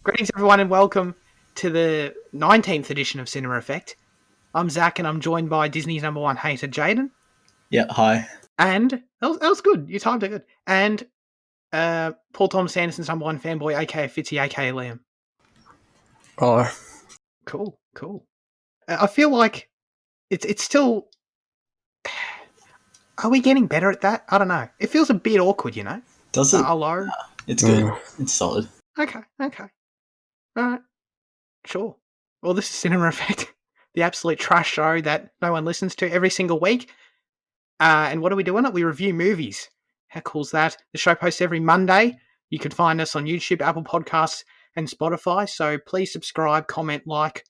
Greetings, everyone, and welcome to the 19th edition of Cinema Effect. I'm Zach, and I'm joined by Disney's number one hater, Jaden. Yeah, hi. And that was good. You timed it good. And Paul Thomas Anderson's number one fanboy, aka Fitzy, aka Liam. Oh, Cool. I feel like it's still. Are we getting better at that? I don't know. It feels a bit awkward, you know. does it? Hello. It's good. It's solid. Okay. All right. Sure. Well, this is Cinema Effect, the absolute trash show that no one listens to every single week. And what do we do on it? We review movies. How cool is that? The show posts every Monday. You can find us on YouTube, Apple Podcasts, and Spotify. So please subscribe, comment, like,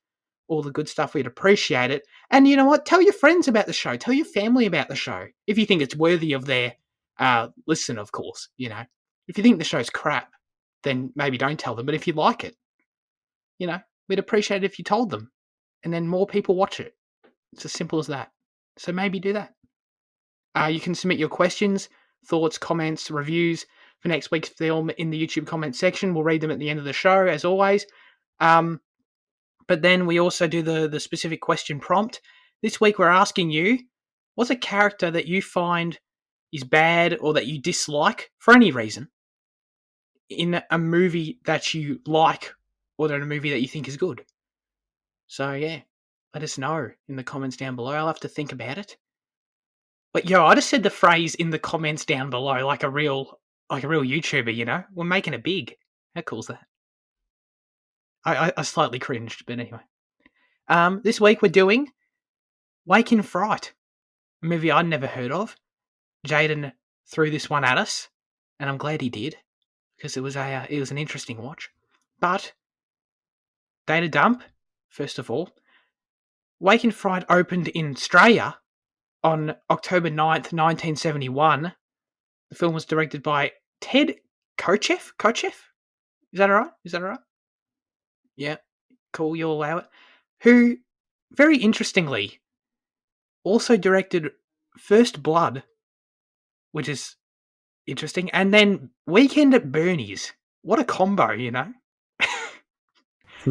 all the good stuff. We'd appreciate it. And you know what? Tell your friends about the show. Tell your family about the show. If you think it's worthy of their listen, of course. You know, if you think the show's crap, then maybe don't tell them. But if you like it, you know, we'd appreciate it if you told them. And then more people watch it. It's as simple as that. So maybe do that. You can submit your questions, thoughts, comments, reviews for next week's film in the YouTube comment section. We'll read them at the end of the show, as always. But then we also do the specific question prompt. This week we're asking you, what's a character that you find is bad or that you dislike for any reason in a movie that you like or in a movie that you think is good? So yeah, let us know in the comments down below. I'll have to think about it. But I just said the phrase in the comments down below like a real YouTuber, you know? We're making it big. How cool is that? I slightly cringed, but anyway. This week we're doing Wake In Fright, a movie I'd never heard of. Jaden threw this one at us, and I'm glad he did, because it was an interesting watch. But, data dump, first of all. Wake In Fright opened in Australia on October 9th, 1971. The film was directed by Ted Kochev? Is that all right? Yeah, cool, you'll allow it. Who, very interestingly, also directed First Blood, which is interesting, and then Weekend at Bernie's. What a combo, you know?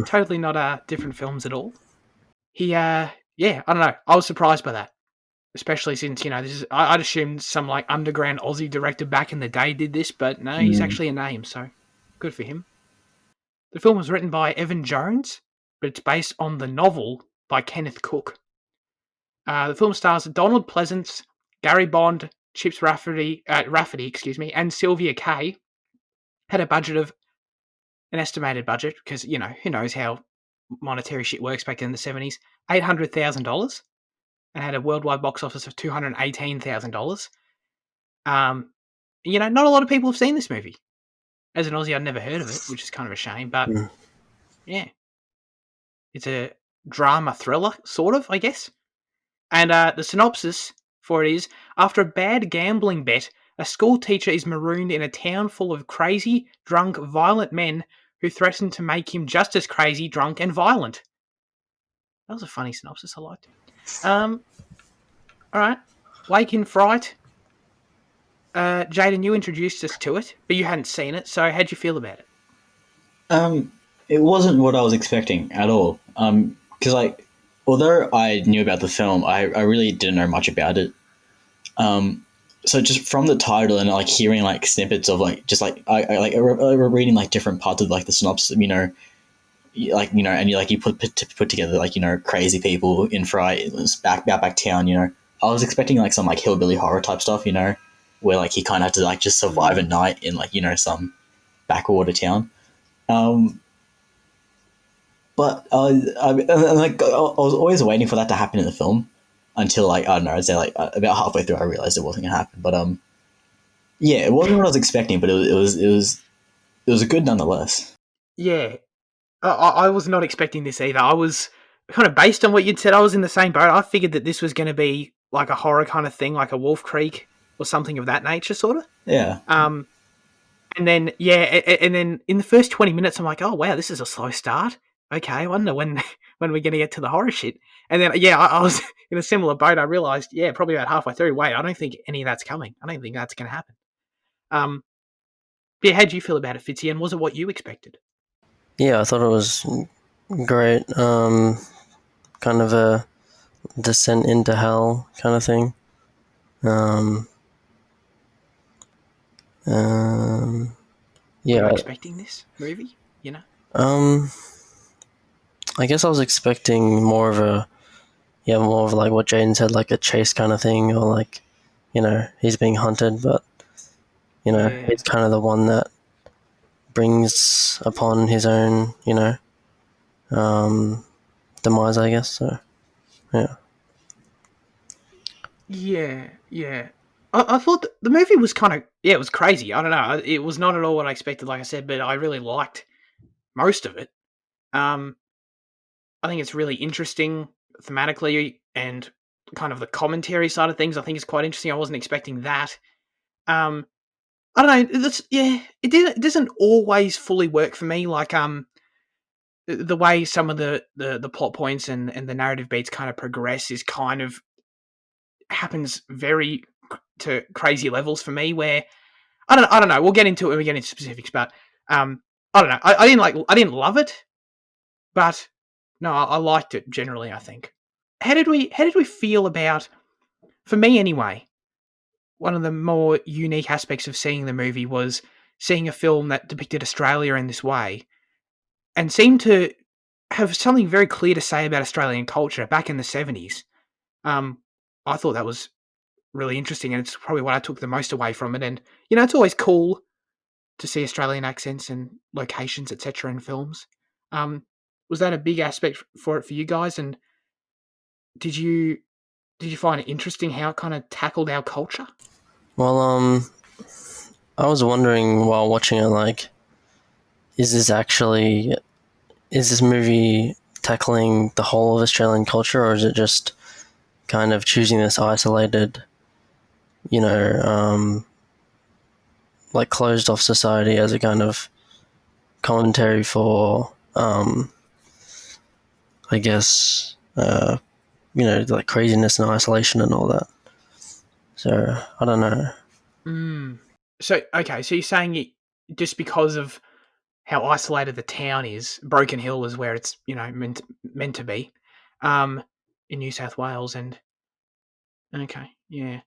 Totally not different films at all. He, I don't know. I was surprised by that. Especially since, you know, I'd assumed some like underground Aussie director back in the day did this, but no, he's actually a name, so good for him. The film was written by Evan Jones, but it's based on the novel by Kenneth Cook. The film stars Donald Pleasance, Gary Bond, Chips Rafferty, and Sylvia Kay. Had a budget of an estimated budget, because, you know, who knows how monetary shit works back in the 70s, $800,000. And had a worldwide box office of $218,000. You know, not a lot of people have seen this movie. As an Aussie, I'd never heard of it, which is kind of a shame. But yeah, it's a drama thriller, sort of, I guess. And the synopsis for it is: after a bad gambling bet, a school teacher is marooned in a town full of crazy, drunk, violent men who threaten to make him just as crazy, drunk, and violent. That was a funny synopsis. I liked it. All right, Wake in Fright. Jaden, you introduced us to it, but you hadn't seen it, so how'd you feel about it? It wasn't what I was expecting at all. Because although I knew about the film, I really didn't know much about it. So just from the title and like hearing like snippets of like just like I reading like different parts of like the synopsis, you know, and you put together like, you know, crazy people in Fright, it was back town, you know. I was expecting like some like hillbilly horror type stuff, you know, where like he kind of had to like just survive a night in like, you know, some backwater town. But I was always waiting for that to happen in the film until like, I don't know, I'd say like about halfway through I realized it wasn't gonna happen. But yeah, it wasn't what I was expecting, but it was good nonetheless. Yeah, I was not expecting this either. I was kind of based on what you'd said. I was in the same boat. I figured that this was going to be like a horror kind of thing, like a Wolf Creek or something of that nature, sort of. Yeah. And then and then in the first 20 minutes, I'm like, oh wow, this is a slow start. Okay, I wonder when we're going to get to the horror shit. And then I was in a similar boat. I realized, probably about halfway through, wait, I don't think any of that's coming. I don't think that's going to happen. How'd you feel about it, Fitzy? And was it what you expected? Yeah, I thought it was great. Kind of a descent into hell kind of thing. Um, um, Were you yeah. expecting this movie? You know? Um, I guess I was expecting more of like what Jaden said, like a chase kind of thing, or like, he's being hunted, but Yeah. he's kind of the one that brings upon his own, um, demise, I guess. So yeah. Yeah, yeah. I thought the movie was kind of, yeah, it was crazy. I don't know. It was not at all what I expected, like I said, but I really liked most of it. Um, I think it's really interesting thematically and kind of the commentary side of things. I think is quite interesting. I wasn't expecting that. Um, I don't know. That's, yeah, it doesn't always fully work for me. Like the way some of the plot points and the narrative beats kind of progress is kind of happens very to crazy levels for me. Where I don't know. We'll get into it when we get into specifics, but I don't know. I didn't love it, but no, I liked it generally. I think. How did we feel about? For me, anyway, one of the more unique aspects of seeing the movie was seeing a film that depicted Australia in this way and seemed to have something very clear to say about Australian culture back in the 70s. Um, I thought that was really interesting, and it's probably what I took the most away from it. And it's always cool to see Australian accents and locations, etc., in films. Um, was that a big aspect for it for you guys? And did you did you find it interesting how it kind of tackled our culture? Well, I was wondering while watching it, like, is this actually is this movie tackling the whole of Australian culture, or is it just kind of choosing this isolated, you know, like closed off society as a kind of commentary for, I guess, like craziness and isolation and all that. So I don't know. Mm. So okay, so you're saying it just because of how isolated the town is. Broken Hill is where it's meant to be, um, in New South Wales, and okay, yeah,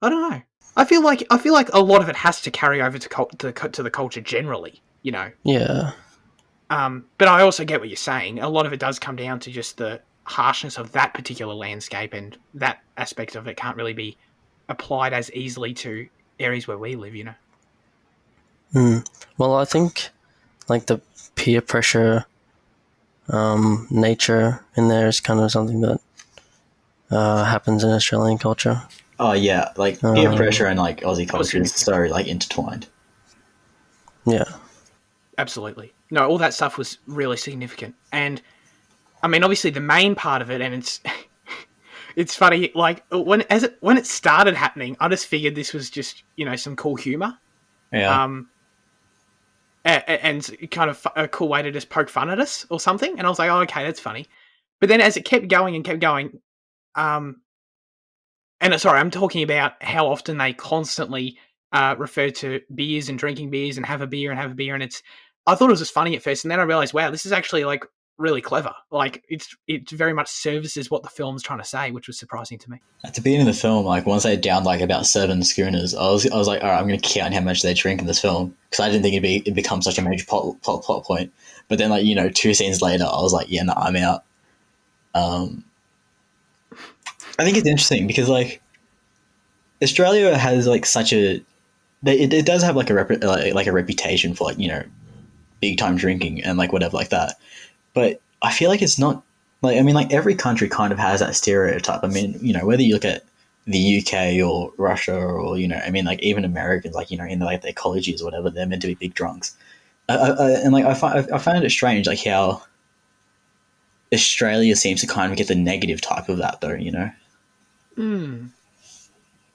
I don't know. I feel like a lot of it has to carry over to the culture generally, Yeah, But I also get what you're saying. A lot of it does come down to just the harshness of that particular landscape, and that aspect of it can't really be applied as easily to areas where we live. well, I think like the peer pressure nature in there is kind of something that happens in Australian culture. Oh yeah, like peer Um, pressure and like Aussie That was culture is significant. so like intertwined. yeah, Absolutely. No, all that stuff was really significant. And I mean, obviously the main part of it, and it's it's funny, like when it started happening, I just figured this was just, some cool humor. Yeah. Um and kind of a cool way to just poke fun at us or something. And I was like, oh, okay, that's funny. But then as it kept going and kept going, um, and sorry, I'm talking about how often they constantly refer to beers and drinking beers and have a beer, and I thought it was just funny at first, and then I realized, wow, this is actually like really clever. Like it very much services what the film's trying to say, which was surprising to me. At the beginning of the film, like once they downed like about 7 schooners, I was like, all right, I'm going to count how much they drink in this film because I didn't think it'd become such a major plot point. But then, like 2 scenes later, I was like, yeah, no, I'm out. Um, I think it's interesting because like Australia has like such a it does have like like a reputation for like big time drinking and like whatever like that. But I feel like it's not like I mean like every country kind of has that stereotype. I mean whether you look at the UK or Russia or I mean like even Americans like in like their colleges or whatever they're meant to be big drunks. And like I find it strange like how Australia seems to kind of get the negative type of that though. Hmm.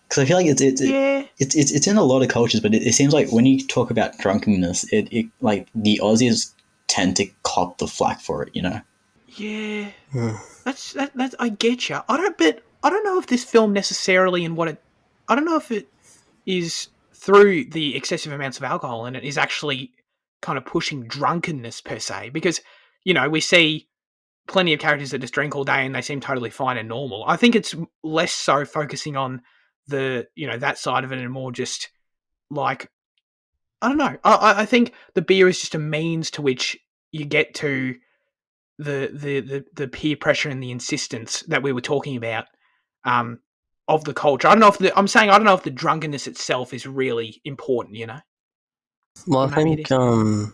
Because I feel like Yeah. it's in a lot of cultures, but it seems like when you talk about drunkenness, it like the Aussies tend to cop the flack for it. Yeah. mm, That's I get you. But I don't know if this film necessarily and what it. I don't know if it is through the excessive amounts of alcohol in it is actually kind of pushing drunkenness per se, because we see plenty of characters that just drink all day and they seem totally fine and normal. I think it's less so focusing on the that side of it and more just like I don't know. I think the beer is just a means to which you get to the peer pressure and the insistence that we were talking about um, of the culture. I don't know if I don't know if the drunkenness itself is really important, Well, but maybe it is.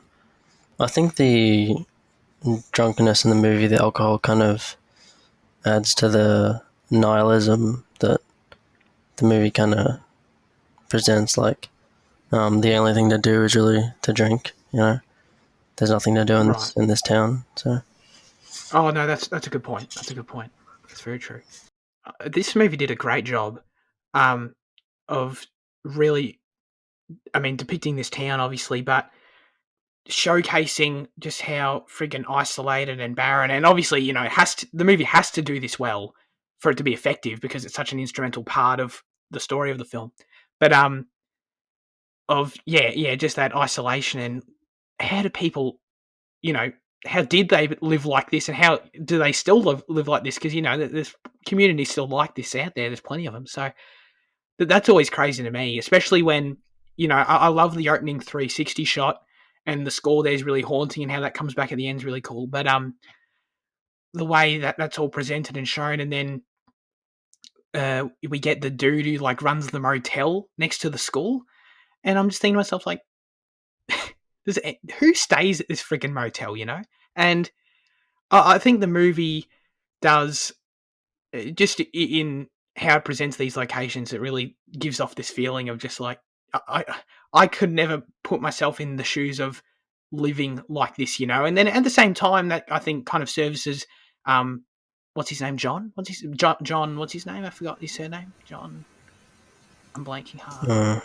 I think the drunkenness in the movie, the alcohol, kind of adds to the nihilism that the movie kind of presents. Like, the only thing to do is really to drink. There's nothing to do in Right. this town. So, Oh no, that's a good point. That's a good point. That's very true. This movie did a great job um, of really, I mean, depicting this town, obviously, but showcasing just how friggin' isolated and barren, and obviously, the movie has to do this well for it to be effective because it's such an instrumental part of the story of the film. But just that isolation and how do people, you know, how did they live like this, and how do they still live like this? Because there's communities still like this out there. There's plenty of them. So that's always crazy to me, especially when I love the opening 360 shot and the score there is really haunting, and how that comes back at the end is really cool. But the way that that's all presented and shown, and then we get the dude who like runs the motel next to the school, and I'm just thinking to myself like, who stays at this freaking motel, And I think the movie does just in how it presents these locations. It really gives off this feeling of just like I I could never put myself in the shoes of living like this, And then at the same time, that I think kind of services. What's his name? John. John? What's his name? I forgot his surname. John. I'm blanking hard. uh,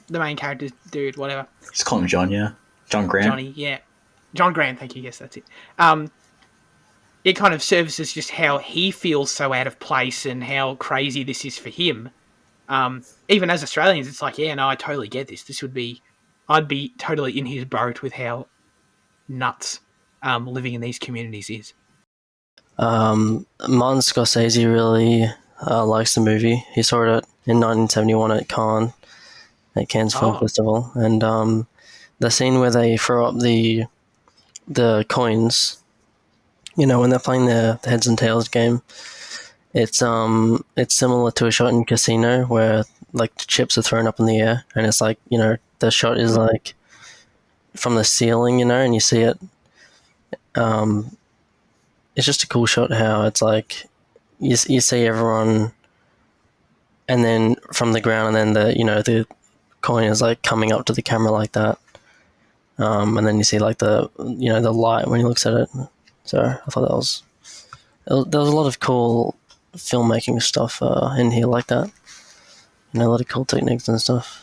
The main character, dude. Whatever. Just call him John, yeah. John Grant. Johnny. Yeah. John Grant. Thank you. Yes, that's it. It kind of services just how he feels so out of place and how crazy this is for him. Even as Australians, it's like, yeah, no, I totally get this. I'd be totally in his boat with how nuts living in these communities is. Martin Scorsese really likes the movie. He saw it in 1971 at Cannes Film Festival, and the scene where they throw up the coins, when they're playing the heads and tails game, it's similar to a shot in Casino where like the chips are thrown up in the air, and it's like the shot is like from the ceiling, and you see it. It's just a cool shot how it's like you see everyone, and then from the ground, and then the coin is like coming up to the camera like that, and then you see like the the light when he looks at it. So I thought there was a lot of cool filmmaking stuff in here like that. A lot of cool techniques and stuff.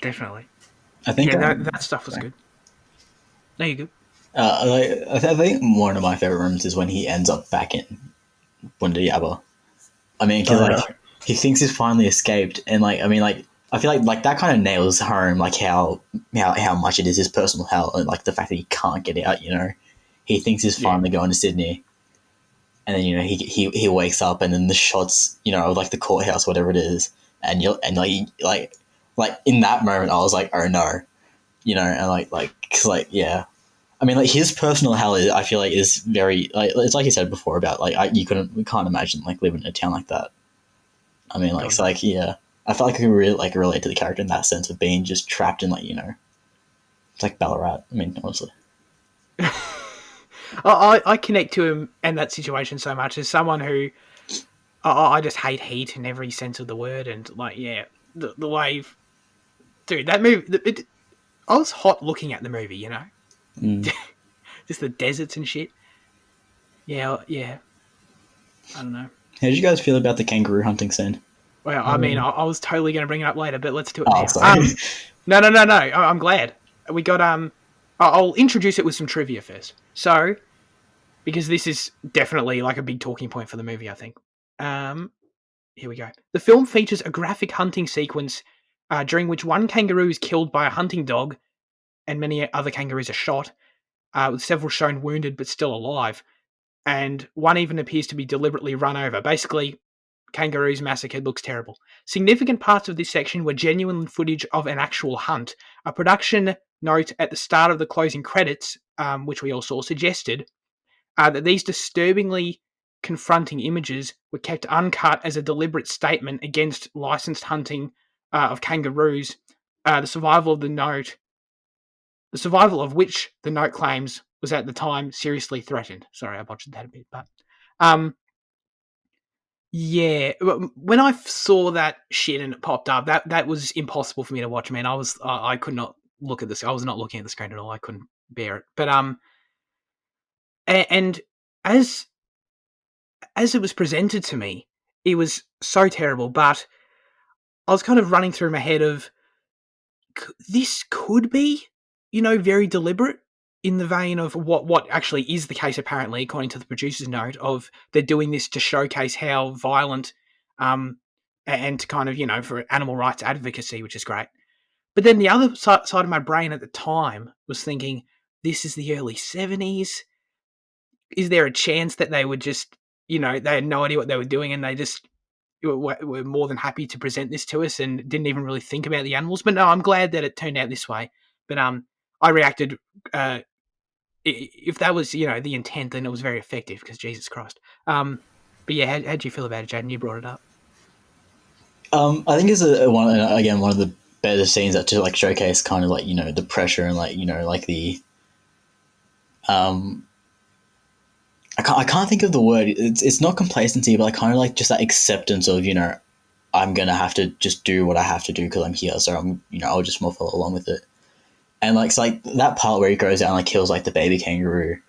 Definitely. I think that stuff was good. No, you're good. I think one of my favorite moments is when he ends up back in Wonder Yabba. I mean, because he thinks he's finally escaped, and I feel like that kind of nails home like how much it is his personal hell, and like the fact that he can't get out. He thinks he's finally going to Sydney, and then he wakes up, and then the shots of like the courthouse, whatever it is, and like in that moment I was like, oh no, and cause yeah. I mean, like his personal hell I feel like is very like it's like you said before about like we can't imagine like living in a town like that. I mean, like it's like yeah, I felt like I could really like relate to the character in that sense of being just trapped in like it's like Ballarat. I mean, honestly, I connect to him and that situation so much as someone who I just hate heat in every sense of the word, and like the way, dude, that movie. I was hot looking at the movie, just the deserts and shit. Yeah. I don't know. How did you guys feel about the kangaroo hunting scene? Well, I mean, I was totally going to bring it up later, but let's do it now. Sorry. No. I'm glad we got. I'll introduce it with some trivia first. So, because this is definitely like a big talking point for the movie, I think. Here we go. The film features a graphic hunting sequence during which one kangaroo is killed by a hunting dog and many other kangaroos are shot, with several shown wounded but still alive. And one even appears to be deliberately run over. Basically, kangaroos massacred looks terrible. Significant parts of this section were genuine footage of an actual hunt. A production note at the start of the closing credits, which we all saw, suggested that these disturbingly confronting images were kept uncut as a deliberate statement against licensed hunting of kangaroos. The survival of the note, the survival of which the note claims was at the time seriously threatened. Sorry, I botched that a bit, but um, yeah, when I saw that shit and it popped up, that was impossible for me to watch. Man, I could not look at this. I was not looking at the screen at all. I couldn't bear it. But and as it was presented to me, it was so terrible. But I was kind of running through my head of this could be, very deliberate in the vein of what actually is the case. Apparently, according to the producer's note, of they're doing this to showcase how violent, and to kind of for animal rights advocacy, which is great. But then the other side of my brain at the time was thinking, this is the early 70s. Is there a chance that they would just, they had no idea what they were doing and they just were more than happy to present this to us and didn't even really think about the animals? But no, I'm glad that it turned out this way. But I reacted. If that was the intent, then it was very effective because Jesus Christ. But yeah, how do you feel about it, Jaden? You brought it up. I think it's one of the better scenes that to like showcase kind of like the pressure and like like the um I can't think of the word. It's not complacency, but like kind of like just that acceptance of I'm gonna have to just do what I have to do because I'm here. So I'm I'll just more follow along with it. And like it's like that part where he goes out and like kills like the baby kangaroo.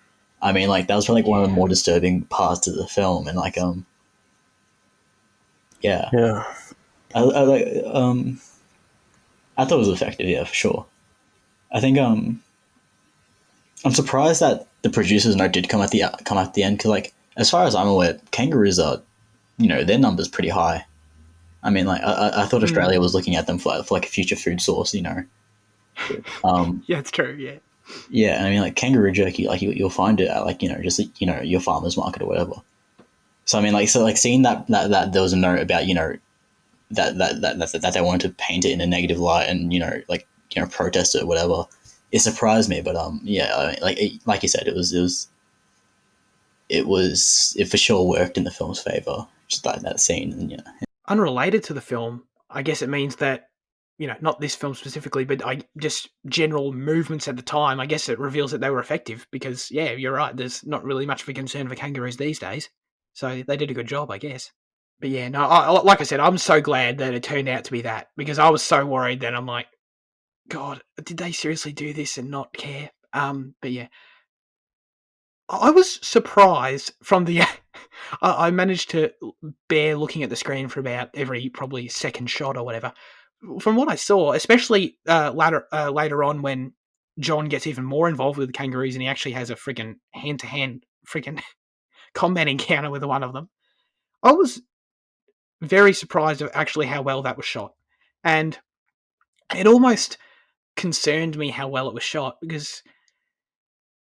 I mean, like that was probably like one of the more disturbing parts of the film, and like yeah, Yeah. I like I thought it was effective, yeah, for sure. I think I'm surprised that the producers note did come at the end because like as far as I'm aware, kangaroos are their numbers pretty high. I mean, like I thought Mm. Australia was looking at them for like a future food source, Um, Yeah, it's true. Yeah. yeah, I mean, like kangaroo jerky, like you'll find it at like just your farmer's market or whatever. So I mean, like seeing that there was a note about that they wanted to paint it in a negative light and like protest it or whatever. It surprised me, but yeah, I mean, like you said, it for sure worked in the film's favor. Just like that scene, and yeah. Unrelated to the film, I guess it means that, not this film specifically, but I just general movements at the time. I guess it reveals that they were effective because, yeah, you're right. There's not really much of a concern for kangaroos these days, so they did a good job, I guess. But yeah, no, like I said, I'm so glad that it turned out to be that because I was so worried that I'm like, God, did they seriously do this and not care? But yeah, I was surprised from the. I managed to bear looking at the screen for about every probably second shot or whatever. From what I saw, especially later on when John gets even more involved with the kangaroos and he actually has a freaking hand to hand freaking combat encounter with one of them, I was very surprised at actually how well that was shot, and it almost concerned me how well it was shot because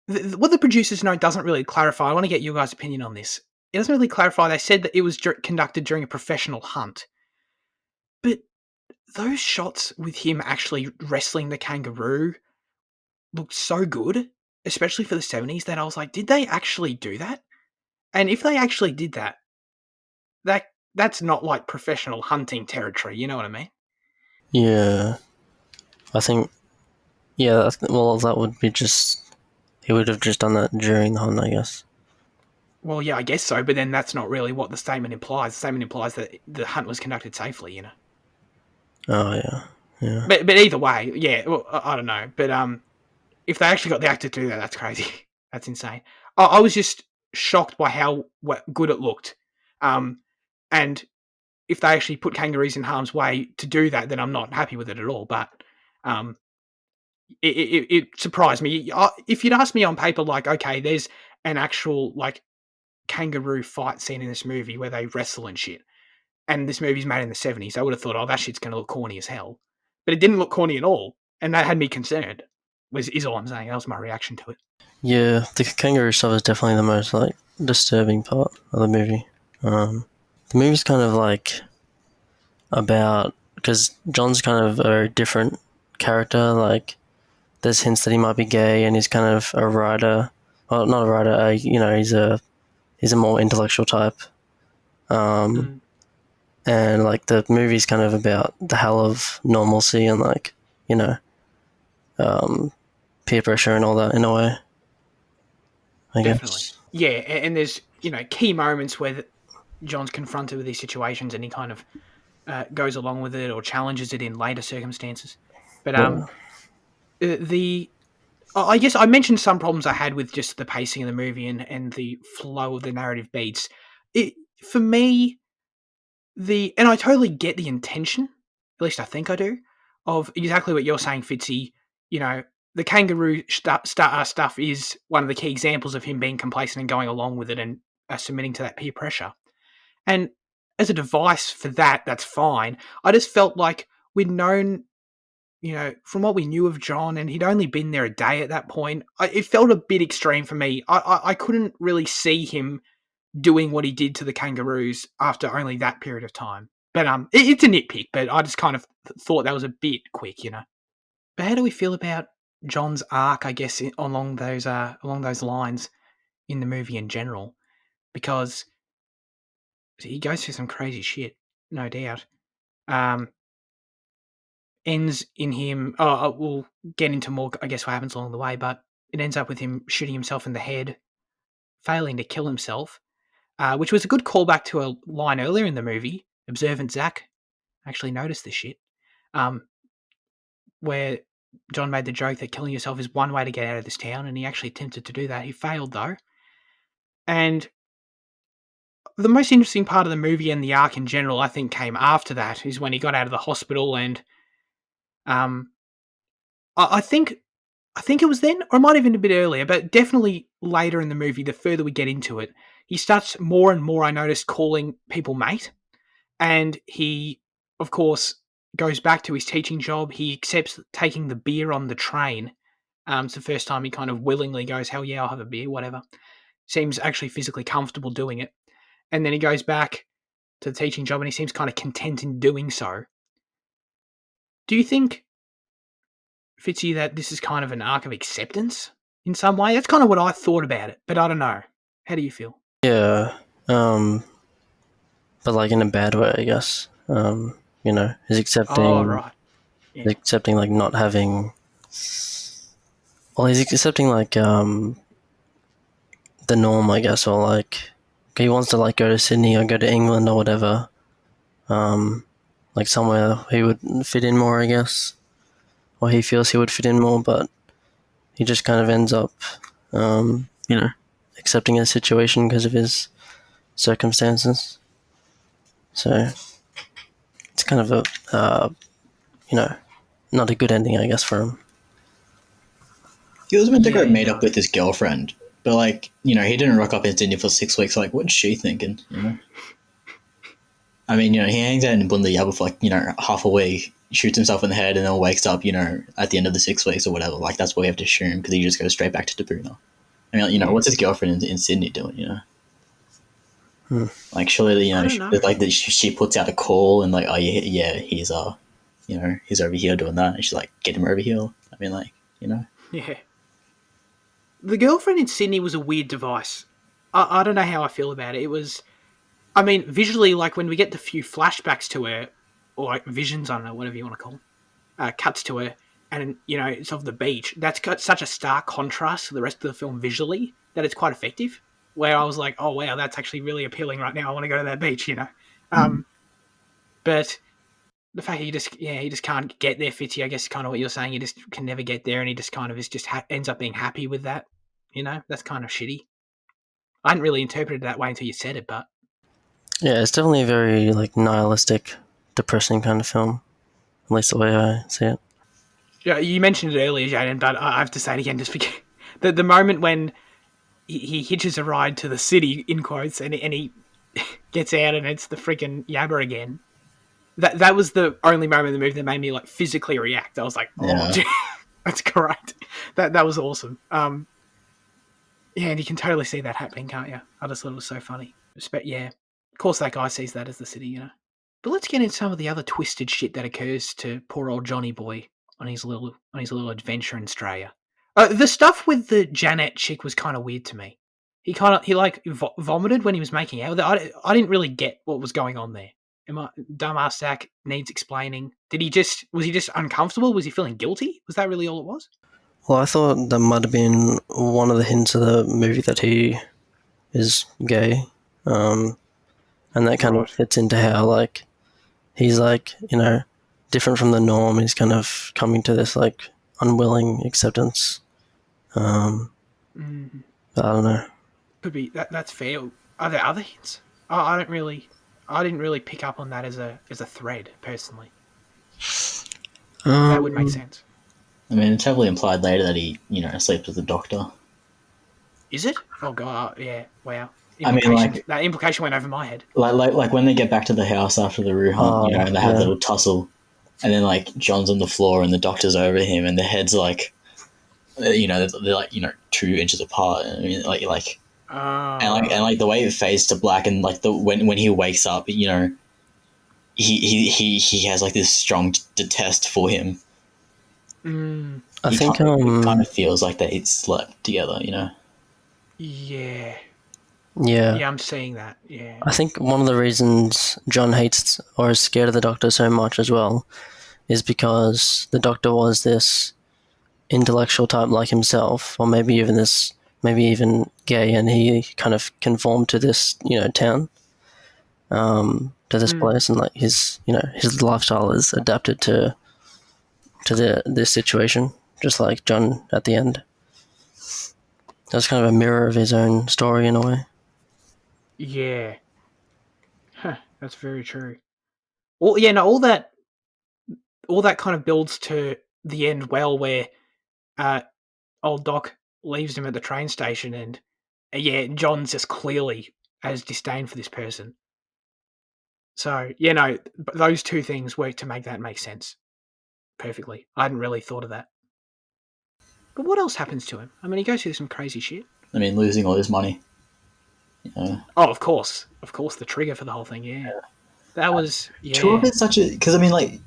what the producers note doesn't really clarify. I want to get your guys' opinion on this. It doesn't really clarify. They said that it was conducted during a professional hunt, but those shots with him actually wrestling the kangaroo looked so good, especially for the 70s, that I was like, did they actually do that? And if they actually did that, that's not like professional hunting territory. You know what I mean? Yeah. I think, yeah, well, that would be just. He would have just done that during the hunt, I guess. Well, yeah, I guess so, but then that's not really what the statement implies. The statement implies that the hunt was conducted safely. Oh, yeah. Yeah. But either way, yeah, well, I don't know. But if they actually got the actor to do that, that's crazy. That's insane. I was just shocked by how good it looked. And if they actually put kangaroos in harm's way to do that, then I'm not happy with it at all. But um, it surprised me. If you'd asked me on paper, like, okay, there's an actual like kangaroo fight scene in this movie where they wrestle and shit, and this movie's made in the 70s, I would have thought, oh, that shit's going to look corny as hell. but it didn't look corny at all, and that had me concerned. Is all I'm saying. That was my reaction to it. Yeah, the kangaroo stuff is definitely the most like disturbing part of the movie. The movie's kind of like about, because John's kind of a different character. Like, there's hints that he might be gay, and he's kind of a writer. Well, not a writer. He's a more intellectual type. And like the movie's kind of about the hell of normalcy and like, you know, peer pressure and all that in a way. I Definitely. guess. Yeah, and there's key moments where John's confronted with these situations, and he kind of goes along with it or challenges it in later circumstances. But Yeah. I guess I mentioned some problems I had with just the pacing of the movie and the flow of the narrative beats. For me, and I totally get the intention, at least I think I do, of exactly what you're saying, Fitzy. The kangaroo stuff is one of the key examples of him being complacent and going along with it and submitting to that peer pressure. And as a device for that, that's fine. I just felt like we'd known, from what we knew of John, and he'd only been there a day at that point. It felt a bit extreme for me. I couldn't really see him doing what he did to the kangaroos after only that period of time. But it's a nitpick, but I just kind of thought that was a bit quick. But how do we feel about John's arc, I guess, along those lines in the movie in general? Because he goes through some crazy shit, no doubt. Ends in him. Oh, we'll get into more, I guess, what happens along the way, but it ends up with him shooting himself in the head, failing to kill himself, which was a good callback to a line earlier in the movie. Observant Zach actually noticed this shit, where John made the joke that killing yourself is one way to get out of this town, and he actually attempted to do that. He failed, though. And the most interesting part of the movie and the arc in general, I think, came after that, is when he got out of the hospital, and I think it was then, or it might have been a bit earlier, but definitely later in the movie, the further we get into it, he starts more and more, I noticed, calling people mate. And he, of course, goes back to his teaching job. He accepts taking the beer on the train. It's the first time he kind of willingly goes, hell yeah, I'll have a beer, whatever. Seems actually physically comfortable doing it. And then he goes back to the teaching job and he seems kind of content in doing so. Do you think, Fitzy, that this is kind of an arc of acceptance in some way? That's kind of what I thought about it, but I don't know. How do you feel? Yeah. But like in a bad way, I guess. He's Oh, accepting, right. Yeah. he's accepting like not having. Well, he's accepting like the norm, I guess, or like he wants to like go to Sydney or go to England or whatever. Like somewhere he would fit in more, I guess, or he feels he would fit in more, but he just kind of ends up, accepting a situation because of his circumstances. So it's kind of not a good ending, I guess, for him. He was meant to go Yeah, meet no. up with his girlfriend, but like, he didn't rock up in Sydney for 6 weeks. Like, what's she thinking? I mean, he hangs out in Bundabyabba for like, half a week, shoots himself in the head, and then wakes up, at the end of the 6 weeks or whatever. Like, that's what we have to assume because he just goes straight back to Tabuna. I mean, what's his girlfriend in Sydney doing? Like, surely, I don't know. she puts out a call and like, oh yeah, he's he's over here doing that, and she's like, get him over here. I mean, like, Yeah. The girlfriend in Sydney was a weird device. I don't know how I feel about it. It was, I mean, visually, like when we get the few flashbacks to her, or like visions, I don't know, whatever you want to call them, cuts to her, and it's of the beach. That's got such a stark contrast to the rest of the film visually that it's quite effective. Where I was like, oh wow, that's actually really appealing right now. I want to go to that beach. But the fact that he just can't get there, Fitzy, I guess, is kind of what you're saying. He just can never get there, and he just kind of is just ends up being happy with that. That's kind of shitty. I hadn't really interpreted it that way until you said it, but Yeah, it's definitely a very like nihilistic, depressing kind of film. At least the way I see it. yeah, you mentioned it earlier, Jaden, but I have to say it again just because the moment when he hitches a ride to the city, in quotes, and he gets out and it's the freaking Yabba again. that was the only moment in the movie that made me like physically react. I was like, oh, Yeah. gee, that's great. That was awesome. Yeah, and you can totally see that happening, can't you? I just thought it was so funny. Yeah, of course that guy sees that as the city, But let's get into some of the other twisted shit that occurs to poor old Johnny Boy on his little adventure in Australia. The stuff with the Janet chick was kind of weird to me. He like vomited when he was making out with her. I didn't really get what was going on there. Dumbass Zach needs explaining. Was he just uncomfortable? Was he feeling guilty? Was that really all it was? Well, I thought that might have been one of the hints of the movie that he is gay, and that kind of Right. fits into how like he's like different from the norm. He's kind of coming to this like unwilling acceptance. Mm, I don't know. could be that's fair. Are there other hints? I didn't really pick up on that as a thread personally. That would make Um, sense. I mean, it's heavily implied later that he, sleeps with the doctor. Is it? Oh god, yeah. Wow. I mean, That implication went over my head. like when they get back to the house after the Roo hunt, and they have a yeah. little tussle, and then like John's on the floor and the doctor's over him, and their heads like, they're like 2 inches apart. I mean, Oh, and like the way it fades to black, and like the when he wakes up, he has like this strong detest for him. I think It kind of feels like they slept together. yeah. yeah. Yeah, I'm seeing that. Yeah. I think one of the reasons John hates or is scared of the Doctor so much as well is because the Doctor was this intellectual type like himself, or maybe even gay, and he kind of conformed to this, town, to this place, and like his lifestyle is adapted to this situation, just like John at the end. That's kind of a mirror of his own story in a way. Yeah. Huh, that's very true. Well, yeah, no, all that kind of builds to the end well where uh old Doc leaves him at the train station and yeah, John's just clearly has disdain for this person. So, those two things work to make that make sense perfectly. I hadn't really thought of that. But what else happens to him? I mean, he goes through some crazy shit. I mean, losing all his money. Oh, of course, the trigger for the whole thing. Yeah, that was Two of yeah. it's such a because I mean I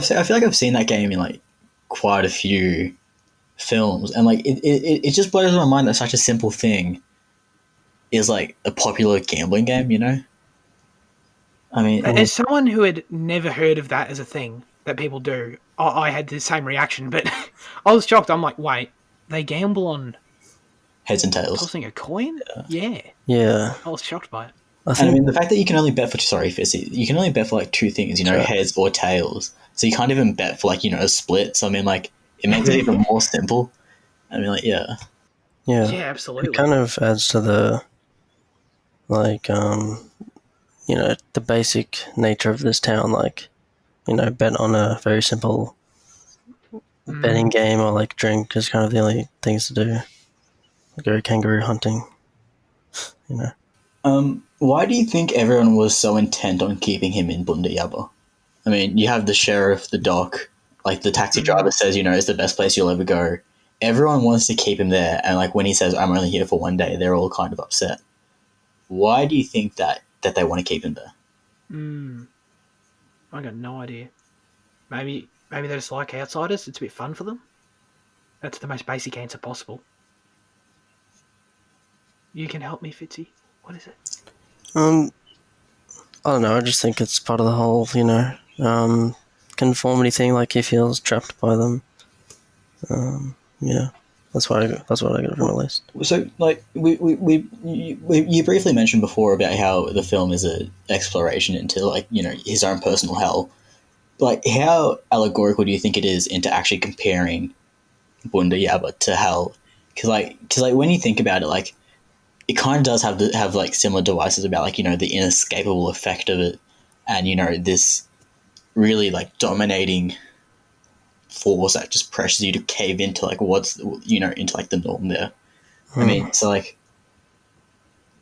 feel like I've seen that game in like quite a few films, and like it just blows my mind that such a simple thing is like a popular gambling game. I mean, As someone who had never heard of that as a thing that people do, I had the same reaction. But I was shocked. I'm like, wait, they gamble on heads and tails. tossing a coin? Yeah, Yeah, I was shocked by it. I And I think mean, the fact that you can only bet for you can only bet for like two things, Sure. heads or tails. So you can't even bet for like a split. So I mean, like it makes it even more simple. I mean, like yeah, yeah, Yeah, it absolutely. kind of adds to the like the basic nature of this town, like bet on a very simple betting game or like drink is kind of the only things to do. Go kangaroo hunting, you know. Why do you think everyone was so intent on keeping him in Bunda Yaba? I mean, you have the sheriff, the doc, like the taxi driver says, it's the best place you'll ever go. Everyone wants to keep him there, and like when he says, "I'm only here for one day," they're all kind of upset. Why do you think that they want to keep him there? I got no idea. Maybe they just like outsiders. It's a bit fun for them. That's the most basic answer possible. You can help me, Fitzy. What is it? I don't know. I just think it's part of the whole, conformity thing. Like he feels trapped by them. Yeah, that's what I got from the list. So, like, you briefly mentioned before about how the film is an exploration into, like, his own personal hell. Like, how allegorical do you think it is into actually comparing Bunda Yaba to hell? Because when you think about it, like, it kind of does have like similar devices about like the inescapable effect of it, and this really like dominating force that just pressures you to cave into like what's into like the norm there. I mean, so like,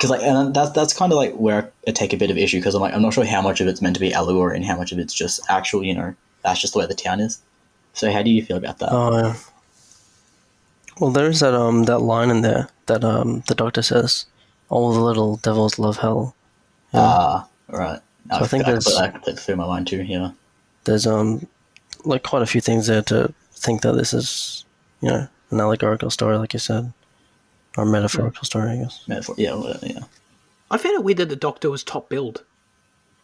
because and that's kind of like where I take a bit of issue because I'm not sure how much of it's meant to be allegory and how much of it's just actual. That's just the way the town is. So how do you feel about that? Oh, yeah. Well, there's that line in there that the doctor says, "All the little devils love hell." Yeah. Right. So I think I completely through my mind too. Yeah. there's like quite a few things there to think that this is, an allegorical story, like you said, or metaphorical story, I guess. Metaphor. Yeah. Yeah. I found it weird that the Doctor was top billed.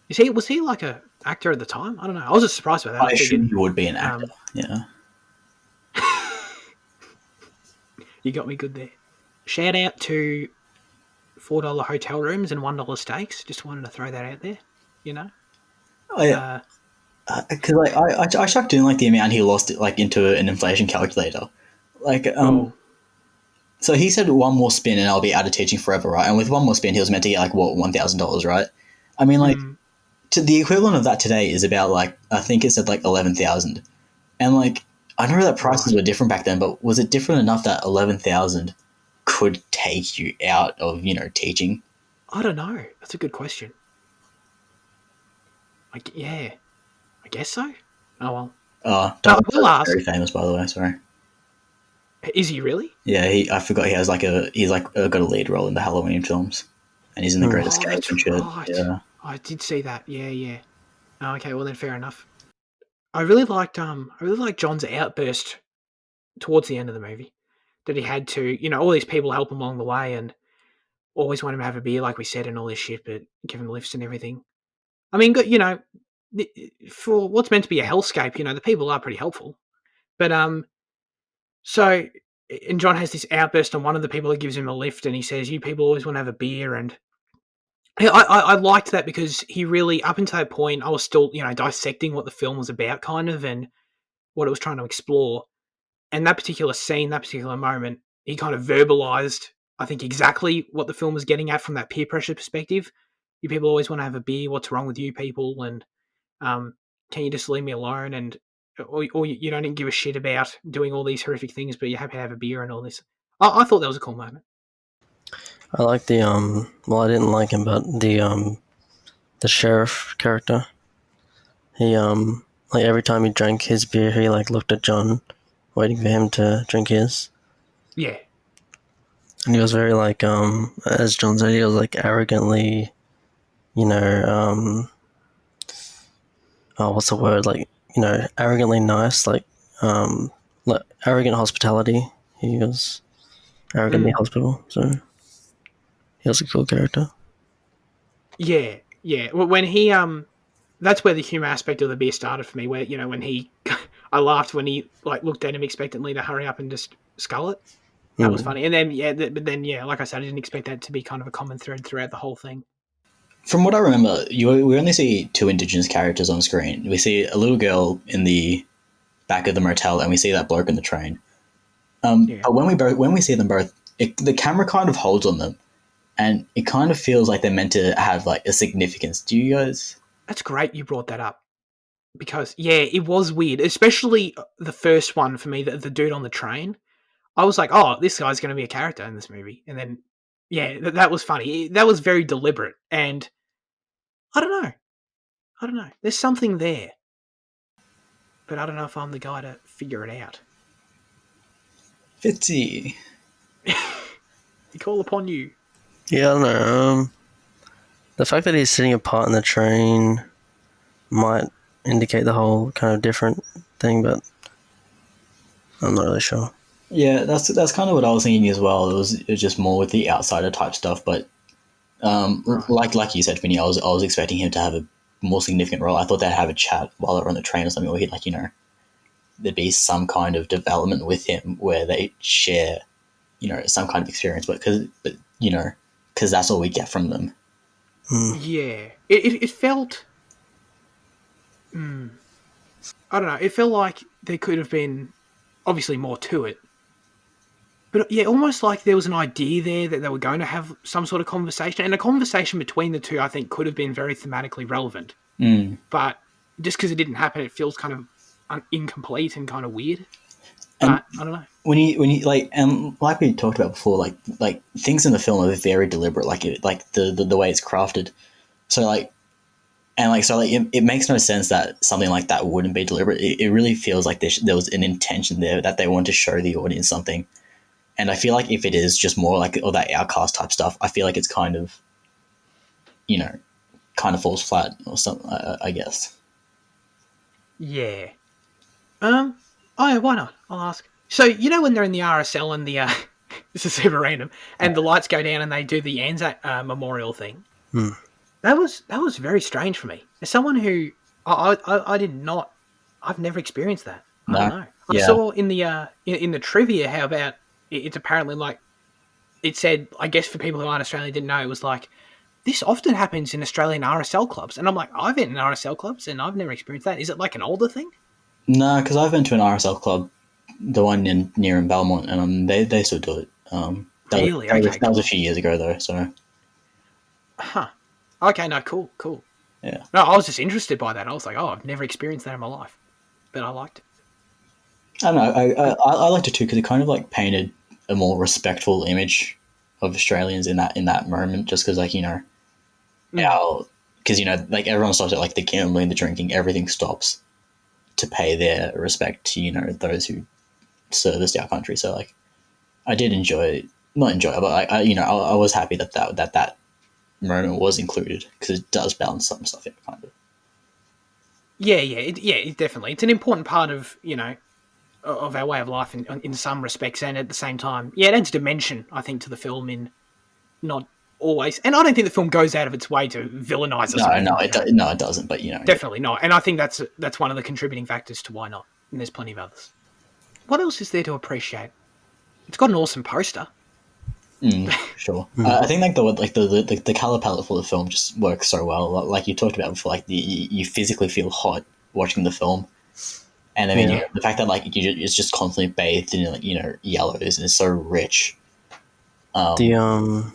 Was he like a actor at the time? I don't know. I was just surprised by that. I I assume figured you would be an actor. Yeah. you got me good there. Shout out to $4 hotel rooms and $1 steaks. Just wanted to throw that out there. You know, I because I chucked in like the amount he lost like into an inflation calculator, like oh, So he said one more spin and I'll be out of teaching forever, right? And with one more spin, he was meant to get like what $1,000, right? I mean, like to the equivalent of that today is about like I think it said like 11,000, and like I know that prices were different back then, but was it different enough that 11,000 could take you out of teaching? I don't know. That's a good question. Yeah, I guess so. Oh well. Donald We'll ask. very famous, by the way. Sorry. Is he really? Yeah, I forgot he has got a lead role in the Halloween films, and he's in the Great Oh, Escape that's and shit. right. Yeah. I did see that. Yeah, yeah. Oh, okay, well then, fair enough. I really liked John's outburst towards the end of the movie that he had to, all these people help him along the way and always want him to have a beer, like we said, and all this shit, but give him lifts and everything. I mean, for what's meant to be a hellscape, the people are pretty helpful. But so, and John has this outburst on one of the people that gives him a lift, and he says, "You people always want to have a beer," and I liked that because he really, up until that point, I was still, dissecting what the film was about, kind of, and what it was trying to explore. And that particular scene, that particular moment, he kind of verbalized, I think, exactly what the film was getting at from that peer pressure perspective. You people always want to have a beer. What's wrong with you people? And can you just leave me alone? And or you don't give a shit about doing all these horrific things, but you're happy to have a beer and all this. I thought that was a cool moment. I like the well, I didn't like him, but the sheriff character. He like every time he drank his beer, he like looked at John, waiting for him to drink his. Yeah. And he was very like as John said, he was like arrogantly, you know, oh, what's the word? Like, arrogantly nice, like arrogant hospitality. He was arrogantly hospitable, so he was a cool character. Yeah, yeah. When he that's where the humor aspect of the beer started for me. Where when he, I laughed when he like looked at him expectantly to hurry up and just scull it. That was funny. And then but then like I said, I didn't expect that to be kind of a common thread throughout the whole thing. From what I remember, we only see two Indigenous characters on screen. We see a little girl in the back of the motel, and we see that bloke in the train. Yeah, But when we see them both, the camera kind of holds on them, and it kind of feels like they're meant to have like a significance. Do you guys? that's great you brought that up because it was weird, especially the first one for me. The dude on the train, I was like, oh, this guy's going to be a character in this movie, and then that was funny. That was very deliberate, and I don't know. There's something there, but I don't know if I'm the guy to figure it out. Fitzy. We call upon you. Yeah, I don't know. The fact that he's sitting apart in the train might indicate the whole kind of different thing, but I'm not really sure. Yeah, that's kind of what I was thinking as well. It was just more with the outsider type stuff, but Right. like you said, Vinny, I was expecting him to have a more significant role. I thought they'd have a chat while they're on the train or something, where he there'd be some kind of development with him where they share, some kind of experience. But because that's all we get from them. Yeah. It felt. I don't know. It felt like there could have been obviously more to it. But almost like there was an idea there that they were going to have some sort of conversation. And a conversation between the two, I think, could have been very thematically relevant. But just because it didn't happen, it feels kind of incomplete and kind of weird. but I don't know. When you like, and like we talked about before, like things in the film are very deliberate, like the way it's crafted. So like, and like, so like it makes no sense that something like that wouldn't be deliberate. It really feels like there was an intention there that they want to show the audience something. And I feel like if it is just more like all that outcast type stuff, I feel like it's kind of, kind of falls flat or something. I guess. Yeah. Oh, yeah, why not? I'll ask. So when they're in the RSL and the this is super random, and the lights go down and they do the Anzac memorial thing. Hmm. That was very strange for me. As someone who I did not, I've never experienced that. I don't No. know. I Yeah. saw in the in the trivia how about it's apparently like it said. I guess for people who aren't Australian didn't know, it was like this often happens in Australian RSL clubs, and I'm like, I've been in RSL clubs and I've never experienced that. Is it like an older thing? No, because I've been to an RSL club, the one near in Belmont, and they still do it. Really? Okay, that was cool. a few years ago though. So Huh. Okay, no, cool. yeah. No, I was just interested by that. I was like, oh, I've never experienced that in my life, but I liked it. I don't know. I liked it too because it kind of like painted a more respectful image of Australians in that moment. Just because how because like everyone stops at like the gambling, the drinking, everything stops to pay their respect to those who serviced our country. So like I did not enjoy it, but I was happy that moment was included because it does balance some stuff out kind of. Yeah, it definitely. It's an important part of of our way of life in some respects, and at the same time, yeah, it adds dimension, I think, to the film in not always. And I don't think the film goes out of its way to villainize us No, or anything. no, it doesn't. But Definitely not. And I think that's one of the contributing factors to why not. And there's plenty of others. What else is there to appreciate? It's got an awesome poster. Sure. I think like the color palette for the film just works so well. Like you talked about before, like you physically feel hot watching the film, and I mean Yeah. the fact that like it's just constantly bathed in like yellows and it's so rich. The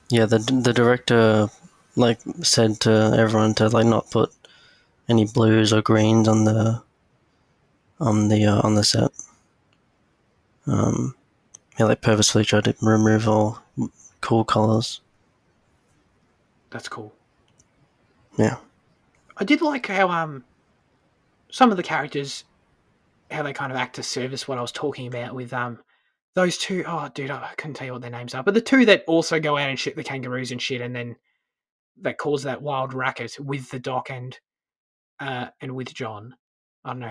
yeah, the director like said to everyone to like not put any blues or greens on the set. He like purposefully tried to remove all cool colors. That's cool. Yeah. I did like how some of the characters, how they kind of act to service what I was talking about with those two. Oh, dude, I couldn't tell you what their names are, but the two that also go out and shit the kangaroos and shit, and then that cause that wild racket with the Doc and with John. I don't know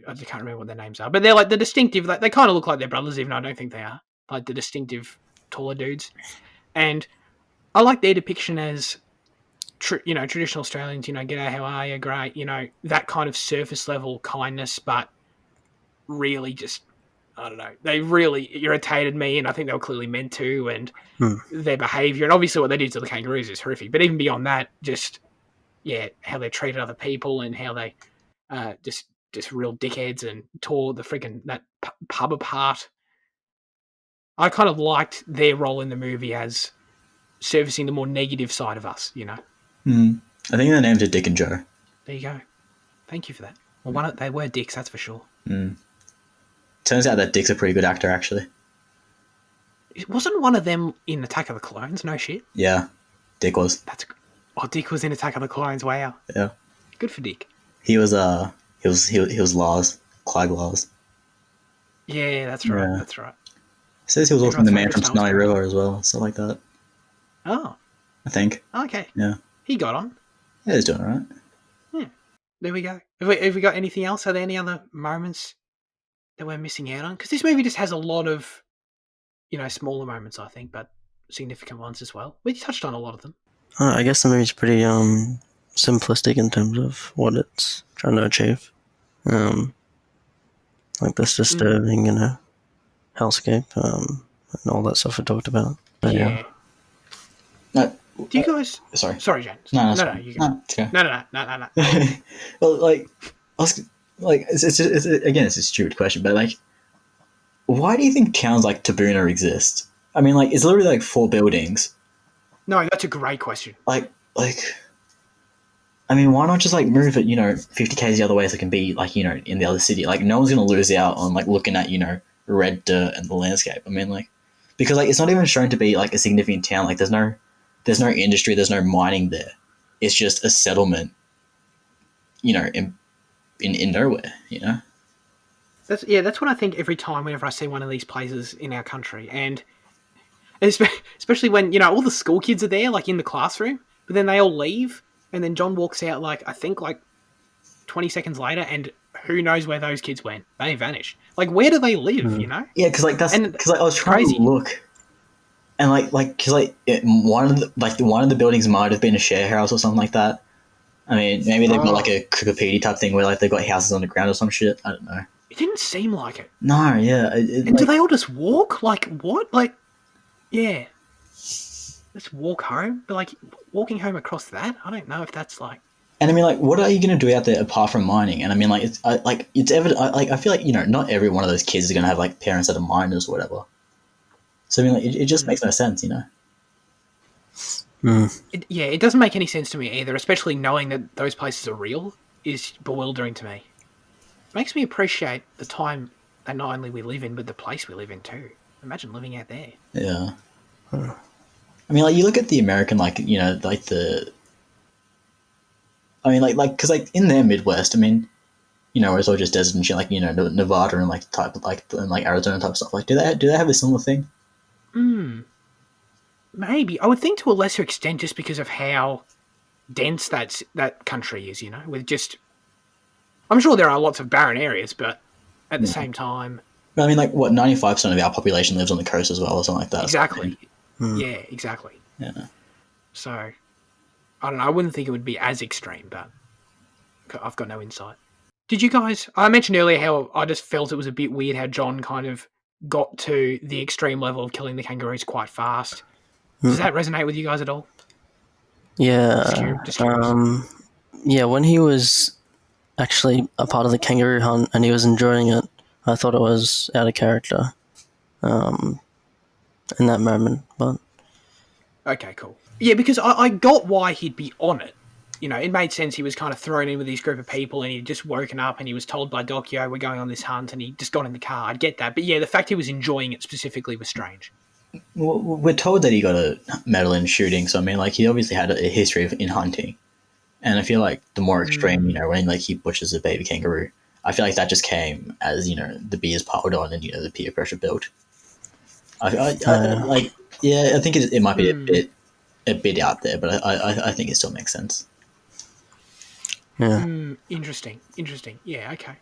I can't remember what their names are, but they're like the distinctive. Like they kind of look like their brothers, even though I don't think they are. Like the distinctive taller dudes, and I like their depiction as traditional Australians. G'day, how are you? Great. That kind of surface level kindness, but really just I don't know. They really irritated me, and I think they were clearly meant to. And Hmm. their behaviour, and obviously what they did to the kangaroos is horrific. But even beyond that, just how they treated other people and how they just real dickheads and tore the freaking that pub apart. I kind of liked their role in the movie as servicing the more negative side of us. I think the names are Dick and Joe. There you go. Thank you for that. Well, they were dicks, that's for sure. Turns out that Dick's a pretty good actor, actually. It wasn't one of them in Attack of the Clones. No shit. Yeah, Dick was. Dick was in Attack of the Clones. Wow. Yeah, Good for Dick. he was. He was Lars, Clyde Lars. Yeah, that's right. Yeah. That's right. Says he was also Everyone's the man favourite from Star Wars Snowy character. River as well, stuff like that. Oh, I think. okay. Yeah. He got on. Yeah, he's doing alright. Yeah. There we go. Have we got anything else? Are there any other moments that we're missing out on? Because this movie just has a lot of, smaller moments, I think, but significant ones as well. We touched on a lot of them. I guess the movie's pretty simplistic in terms of what it's trying to achieve. Like this disturbing, hellscape, and all that stuff we talked about. But, Yeah. No, Do you guys? sorry, James. No, No, you go. No, it's okay. No. Well, like, I was like, it's a stupid question, but like, why do you think towns like Tabuna exist? I mean, like, it's literally like 4 buildings. No, that's a great question. Like, I mean, why not just like move it, 50 k's the other way so it can be like, in the other city? Like, no one's gonna lose out on like looking at, red dirt and the landscape. I mean, like, because like it's not even shown to be like a significant town. Like, there's no industry, there's no mining there. It's just a settlement, in nowhere. That's what I think every time whenever I see one of these places in our country, and especially when all the school kids are there, like in the classroom, but then they all leave, and then John walks out like I think like 20 seconds later, and who knows where those kids went? They vanish. Like, where do they live? Yeah, because like And because like I was trying crazy. to look, and because one of the buildings might have been a share house or something like that. I mean, maybe they've got like a Kukapedi type thing where like they've got houses on the ground or some shit. I don't know. It didn't seem like it. No, yeah. And do they all just walk? Like, what? Like, yeah. Just walk home? But, like, walking home across that? I don't know if that's, like... And I mean, like, what are you going to do out there apart from mining? And I mean, like, it's evident. I feel like not every one of those kids is going to have like parents that are miners or whatever. So I mean, like, it just makes no sense, It doesn't make any sense to me either, especially knowing that those places are real is bewildering to me. It makes me appreciate the time that not only we live in, but the place we live in too. Imagine living out there. Yeah. I mean, like, you look at the American, like, like the... I mean, like, because, like, in their Midwest, I mean, it's all just desert and shit, like, Nevada and, like, and, like, Arizona type stuff. Like, do they have a similar thing? Maybe. I would think to a lesser extent just because of how dense that country is, with just... I'm sure there are lots of barren areas, but at the same time... I mean, like, what, 95% of our population lives on the coast as well, or something like that. Exactly. Yeah, exactly. Yeah. So, I don't know. I wouldn't think it would be as extreme, but I've got no insight. Did you guys... I mentioned earlier how I just felt it was a bit weird how John kind of got to the extreme level of killing the kangaroos quite fast. Does that resonate with you guys at all? Yeah. Just curious. Yeah, when he was actually a part of the kangaroo hunt and he was enjoying it, I thought it was out of character in that moment. But Okay, cool. Yeah, because I got why he'd be on it. It made sense. He was kind of thrown in with this group of people and he'd just woken up and he was told by Docio, we're going on this hunt, and he just got in the car. I'd get that. But yeah, the fact he was enjoying it specifically was strange. Well, we're told that he got a medal in shooting, so I mean, like, he obviously had a history in hunting. And I feel like the more extreme, when like he pushes a baby kangaroo, I feel like that just came as the beers piled on and the peer pressure built. I think it might be a bit out there, but I think it still makes sense. yeah, Interesting. Yeah, okay.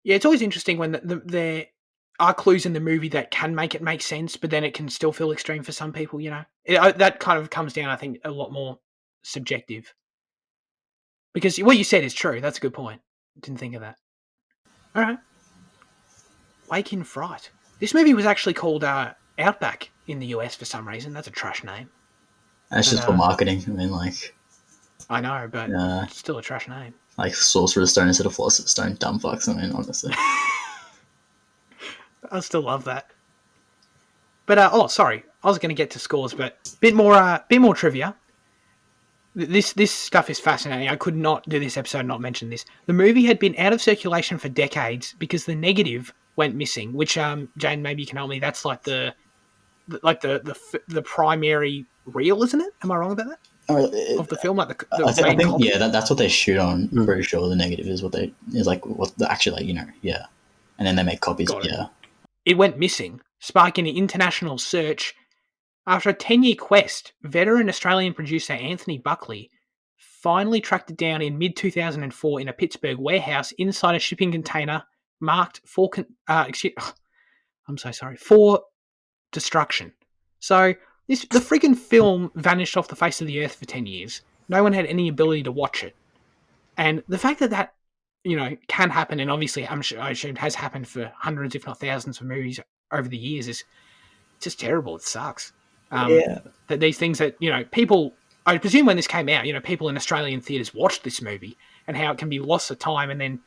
Yeah, it's always interesting when there are clues in the movie that can make it make sense, but then it can still feel extreme for some people. That kind of comes down, I think, a lot more subjective. Because what you said is true. That's a good point. Didn't think of that. All right. Wake In Fright. This movie was actually called Outback in the US for some reason. That's a trash name. That's just for marketing. I mean, like... I know, but it's still a trash name. Like Sorcerer's Stone instead of Philosopher's Stone. Dumb fucks, I mean, honestly. I still love that. But, sorry. I was going to get to scores, but bit more trivia. This stuff is fascinating. I could not do this episode and not mention this. The movie had been out of circulation for decades because the negative went missing, which, Jane, maybe you can help me. That's like the primary reel, isn't it? Am I wrong about that? Of the film, like the I main think copy? yeah, that's what they shoot on. I'm pretty sure the negative is what actually, like, yeah, and then they make copies. Yeah, it went missing, sparking an international search. After a 10-year quest, veteran Australian producer Anthony Buckley finally tracked it down in mid-2004 in a Pittsburgh warehouse inside a shipping container marked for destruction. So the friggin' film vanished off the face of the earth for 10 years. No one had any ability to watch it. And the fact that can happen, and obviously I assume has happened for hundreds, if not thousands of movies over the years, is just terrible. It sucks. That these things that, people, I presume when this came out, people in Australian theatres watched this movie and how it can be lost of time, and then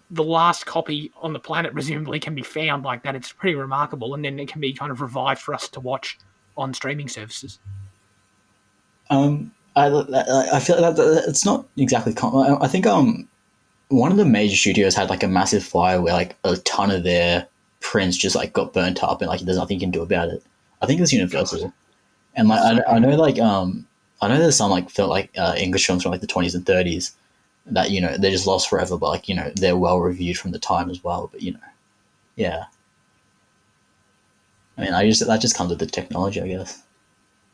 the last copy on the planet presumably can be found like that. It's pretty remarkable, and then it can be kind of revived for us to watch on streaming services. I I feel that it's not exactly. I think one of the major studios had like a massive fire where like a ton of their prints just like got burnt up and like there's nothing you can do about it. I think it was God, Universal, and like that's so I know bad. like I know there's some like felt like English films from like the 20s and 30s that they're just lost forever, but like they're well reviewed from the time as well. But yeah, I mean I just that just comes with the technology, I guess.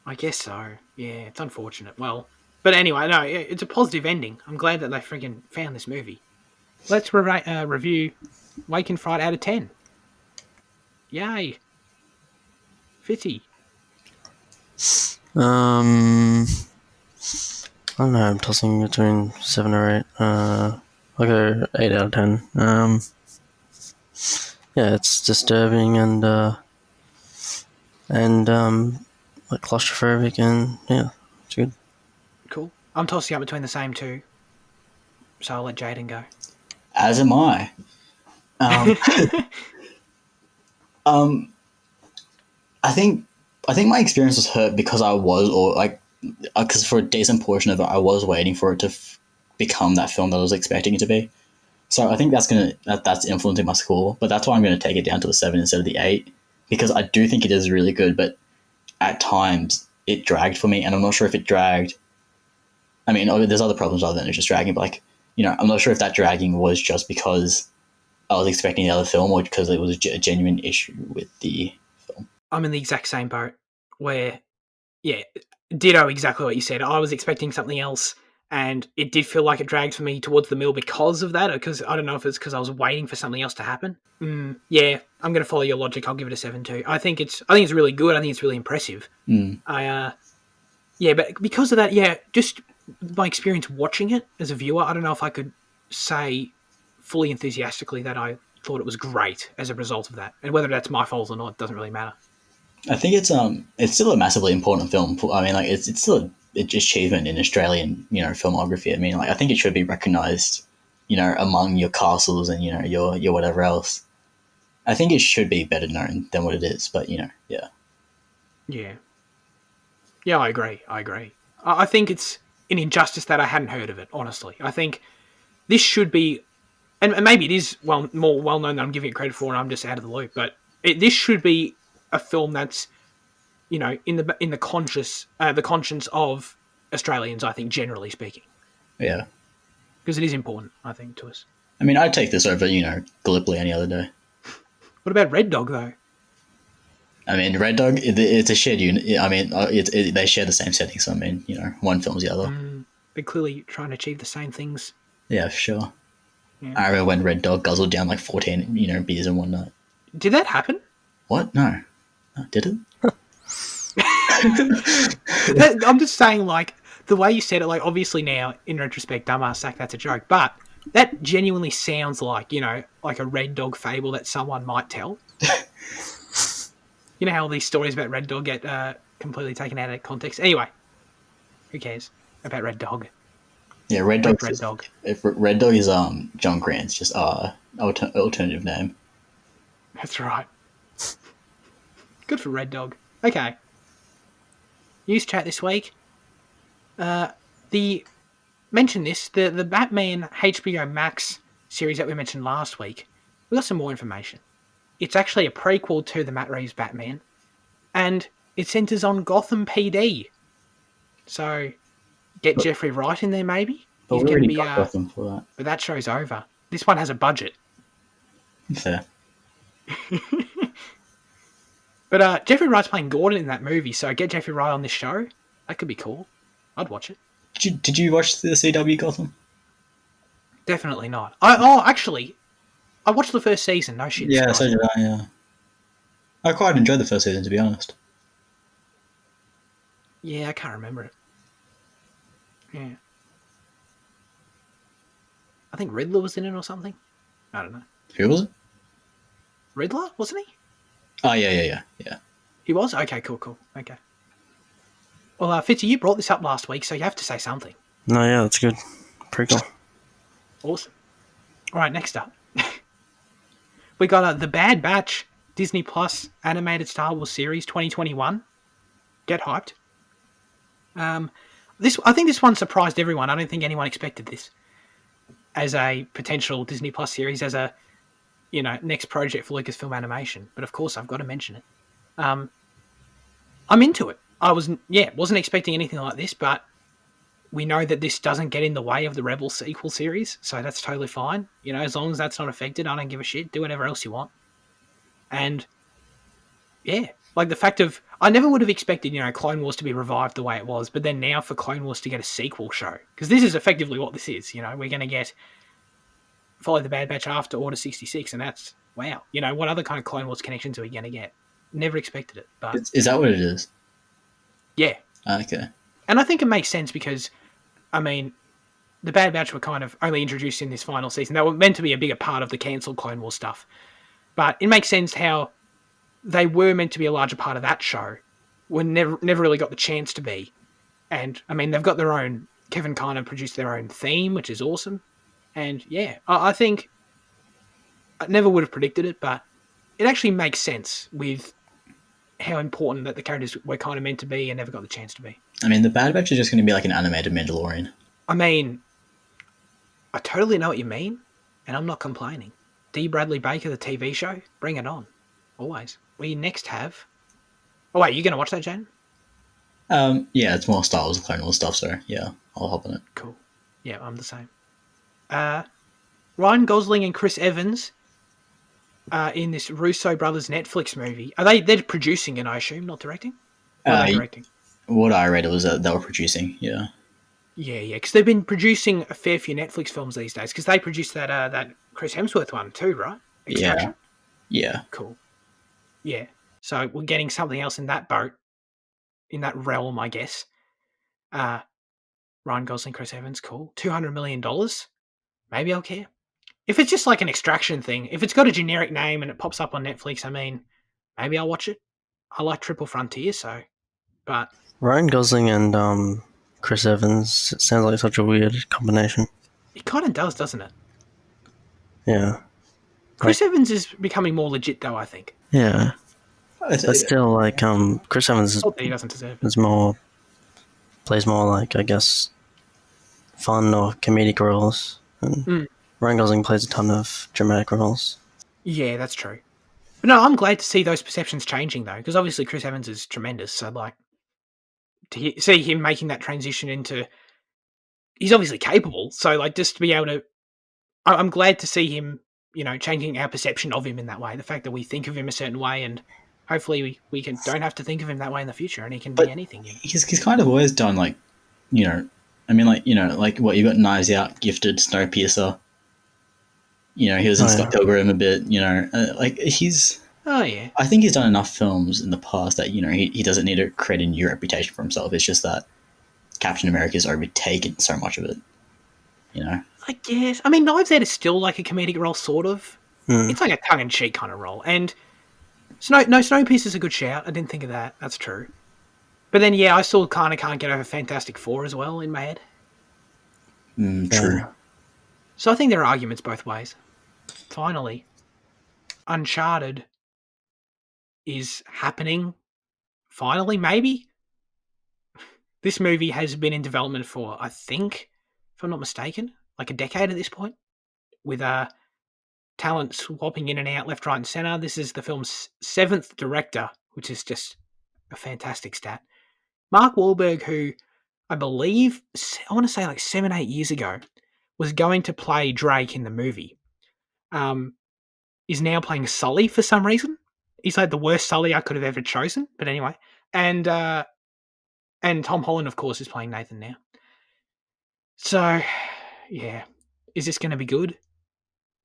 I guess so. Yeah, it's unfortunate. Well, but anyway, no, it's a positive ending. I'm glad that they freaking found this movie. Let's review Wake In Fright out of 10. Yay. Fitzy. Um, I don't know. I'm tossing between 7 or 8. I'll go 8 out of 10. Yeah, it's disturbing and like claustrophobic, and yeah, it's good. Cool. I'm tossing up between the same two, so I'll let Jaden go. As am I. Um, um, I think my experience was hurt because I was, or like, because for a decent portion of it, I was waiting for it to become that film that I was expecting it to be. So I think that's influencing my score, but that's why I'm gonna take it down to a 7 instead of the 8 because I do think it is really good, but at times it dragged for me, and I'm not sure if it dragged. I mean, there's other problems other than it just dragging, but like I'm not sure if that dragging was just because I was expecting the other film or because it was a genuine issue with the film. I'm in the exact same boat where, yeah, ditto exactly what you said. I was expecting something else, and it did feel like it dragged for me towards the middle because of that, or because I don't know if it's because I was waiting for something else to happen. Yeah, I'm going to follow your logic. I'll give it a 7 too. I think it's really good. I think it's really impressive. Mm. Yeah, but because of that, yeah, just my experience watching it as a viewer, I don't know if I could say fully enthusiastically that I thought it was great as a result of that. And whether that's my fault or not doesn't really matter. I think it's still a massively important film. I mean, like it's still an achievement in Australian filmography. I mean, like I think it should be recognised, among your castles and your whatever else. I think it should be better known than what it is. But yeah, Yeah. Yeah, I agree. I think it's an injustice that I hadn't heard of it, honestly. I think this should be, and maybe it is more well known than I'm giving it credit for, and I'm just out of the loop, but this should be a film that's, in the conscience of Australians, I think, generally speaking. yeah. Because it is important, I think, to us. I mean, I'd take this over Gallipoli any other day. What about Red Dog, though? I mean, Red Dog, it's a shared unit. I mean, they share the same setting. So I mean, one film's the other. They're clearly trying to achieve the same things. Yeah, for sure. Yeah. I remember when Red Dog guzzled down like 14, beers in one night. Did that happen? What? No. Did it? I'm just saying, like, the way you said it, like, obviously now, in retrospect, dumbass sack, that's a joke, but that genuinely sounds like, like a Red Dog fable that someone might tell. You know how all these stories about Red Dog get completely taken out of context? Anyway, who cares about Red Dog? Yeah, Red Rip Dog. Red Dog. If Red Dog is John Grant's just alternative name. That's right. Good for Red Dog. Okay. News chat this week. The the Batman HBO Max series that we mentioned last week. We got some more information. It's actually a prequel to the Matt Reeves Batman, and it centers on Gotham PD. So get Jeffrey Wright in there, maybe. But He's we going to already be. got Gotham for But that show's over. This one has a budget. that. Fair. But Jeffrey Wright's playing Gordon in that movie, so get Jeffrey Wright on this show. That could be cool. I'd watch it. Did you watch the CW Gotham? Definitely not. Actually, I watched the first season. No shit. Yeah, so Surprise me. did I. Yeah, I quite enjoyed the first season, to be honest. Yeah, I can't remember it. Yeah. I think Riddler was in it or something. I don't know. Who was it? Riddler, wasn't he? Oh yeah. He was? Okay, cool. Okay. Well, Fitzy, you brought this up last week, so you have to say something. No, yeah, that's good. Pretty cool. Awesome. All right, next up. We got The Bad Batch, Disney Plus animated Star Wars series 2021. Get hyped. I think this one surprised everyone. I don't think anyone expected this as a potential Disney Plus series, as a next project for Lucasfilm Animation. But of course, I've got to mention it. I'm into it. Wasn't expecting anything like this, but we know that this doesn't get in the way of the Rebel sequel series, so that's totally fine. As long as that's not affected, I don't give a shit. Do whatever else you want. And yeah, like the fact of I never would have expected, Clone Wars to be revived the way it was, but then now for Clone Wars to get a sequel show, because this is effectively what this is. We're going to get Follow the Bad Batch after Order 66, and that's wow. What other kind of Clone Wars connections are we going to get? Never expected it, but Is that what it is? Yeah. Okay. And I think it makes sense because, I mean, the Bad Batch were kind of only introduced in this final season. They were meant to be a bigger part of the cancelled Clone Wars stuff. But it makes sense how they were meant to be a larger part of that show, when never really got the chance to be. And, I mean, they've got their own... Kevin Kiner produced their own theme, which is awesome. And, yeah, I think... I never would have predicted it, but it actually makes sense with how important that the characters were kind of meant to be and never got the chance to be. I mean, the Bad Batch is just going to be like an animated Mandalorian. I mean, I totally know what you mean, and I'm not complaining. D. Bradley Baker, the TV show, bring it on. Always. We next have... Oh, wait, you going to watch that, Jane? Yeah, it's more Star Wars and Clone Wars stuff, so yeah, I'll hop on it. Cool. Yeah, I'm the same. Ryan Gosling and Chris Evans in this Russo brothers Netflix movie. They're producing it, I assume, not directing? Or are they directing? What I read was that they were producing, yeah. Yeah, because they've been producing a fair few Netflix films these days, because they produced that Chris Hemsworth one too, right? Extraction? Yeah. Cool. Yeah. So we're getting something else in that boat, in that realm, I guess. Ryan Gosling, Chris Evans, cool. $200 million? Maybe I'll care. If it's just like an Extraction thing, if it's got a generic name and it pops up on Netflix, I mean, maybe I'll watch it. I like Triple Frontier, but... Ryan Gosling and Chris Evans sounds like such a weird combination. It kind of does, doesn't it? Yeah. Chris Evans is becoming more legit, though, I think. Yeah. But still, like, Chris Evans he doesn't deserve it. plays more like, I guess, fun or comedic roles. And Ryan Gosling plays a ton of dramatic roles. Yeah, that's true. But no, I'm glad to see those perceptions changing, though, because obviously Chris Evans is tremendous. So, like, to see him making that transition into... He's obviously capable. So, like, just to be able to... I'm glad to see him, changing our perception of him in that way. The fact that we think of him a certain way, and hopefully we don't have to think of him that way in the future, and he can be anything. He's kind of always done, like, like what you got Knives Out, Gifted, Snowpiercer. He was in Scott Pilgrim a bit, like he's... Oh, yeah. I think he's done enough films in the past that, he doesn't need to create a new reputation for himself. It's just that Captain America's overtaken so much of it, I guess. I mean, Knives Out is still like a comedic role, sort of. It's like a tongue-in-cheek kind of role. And Snowpiercer's a good shout. I didn't think of that. That's true. But then, yeah, I still kind of can't get over Fantastic Four as well in my head. True. So I think there are arguments both ways. Finally, Uncharted is happening. Finally, maybe? This movie has been in development for, I think, if I'm not mistaken, like a decade at this point, with talent swapping in and out left, right, and centre. This is the film's 7th director, which is just a fantastic stat. Mark Wahlberg, who I believe, I want to say like 7-8 years ago, was going to play Drake in the movie, is now playing Sully for some reason. He's like the worst Sully I could have ever chosen, but anyway. And Tom Holland, of course, is playing Nathan now. So, yeah. Is this going to be good,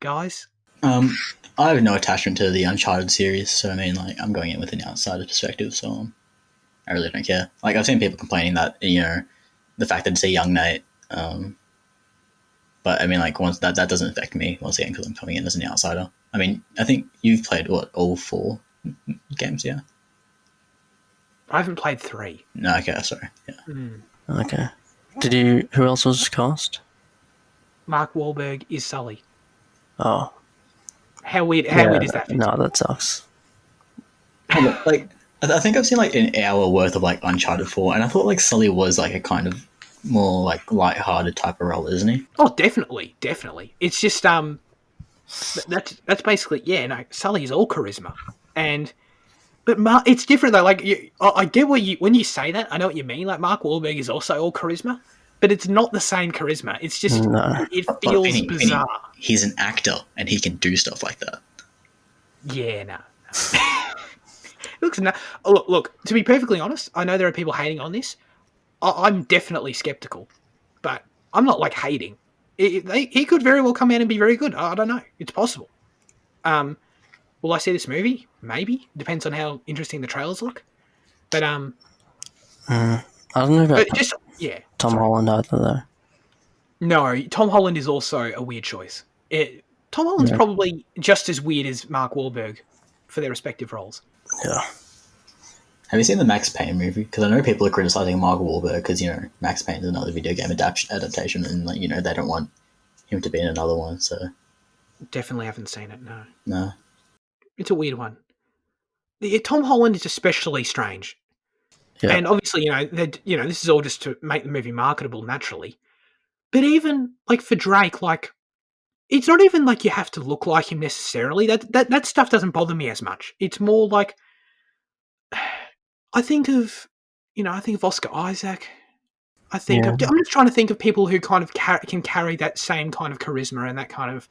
guys? I have no attachment to the Uncharted series, so I mean, like, I'm going in with an outsider perspective, so I really don't care. Like, I've seen people complaining that, the fact that it's a young Nate, but I mean, like, once that doesn't affect me once again because I'm coming in as an outsider. I mean, I think you've played all 4 games, yeah? I haven't played 3. No, okay, sorry. Yeah. Okay. Who else was cast? Mark Wahlberg is Sully. Oh. How weird is that? No, that sucks. Like, I think I've seen like an hour worth of like Uncharted 4, and I thought like Sully was like a kind of more like light-hearted type of role, isn't he? Oh, definitely, definitely. It's just that's basically yeah. No, Sully is all charisma, and but it's different though. Like I get what you when you say that. I know what you mean. Like Mark Wahlberg is also all charisma, but it's not the same charisma. It's just No. it But feels bizarre. He's an actor and he can do stuff like that. Yeah, no. Looks no. Oh, look. To be perfectly honest, I know there are people hating on this. I'm definitely skeptical, but I'm not like hating. He could very well come out and be very good. I don't know. It's possible. Will I see this movie? Maybe. Depends on how interesting the trailers look. But I don't know about just yeah. Tom Sorry. Holland either, though. No, Tom Holland is also a weird choice. Tom Holland's Yeah. probably just as weird as Mark Wahlberg for their respective roles. Yeah. Have you seen the Max Payne movie? Because I know people are criticizing Mark Wahlberg because Max Payne is another video game adaptation, and like they don't want him to be in another one. So Definitely haven't seen it. No, no, it's a weird one. Tom Holland is especially strange, Yeah. and obviously, this is all just to make the movie marketable naturally. But even like for Drake, like it's not even like you have to look like him necessarily. That stuff doesn't bother me as much. It's more like I think of, I think of Oscar Isaac. Yeah. I'm just trying to think of people who kind of can carry that same kind of charisma and that kind of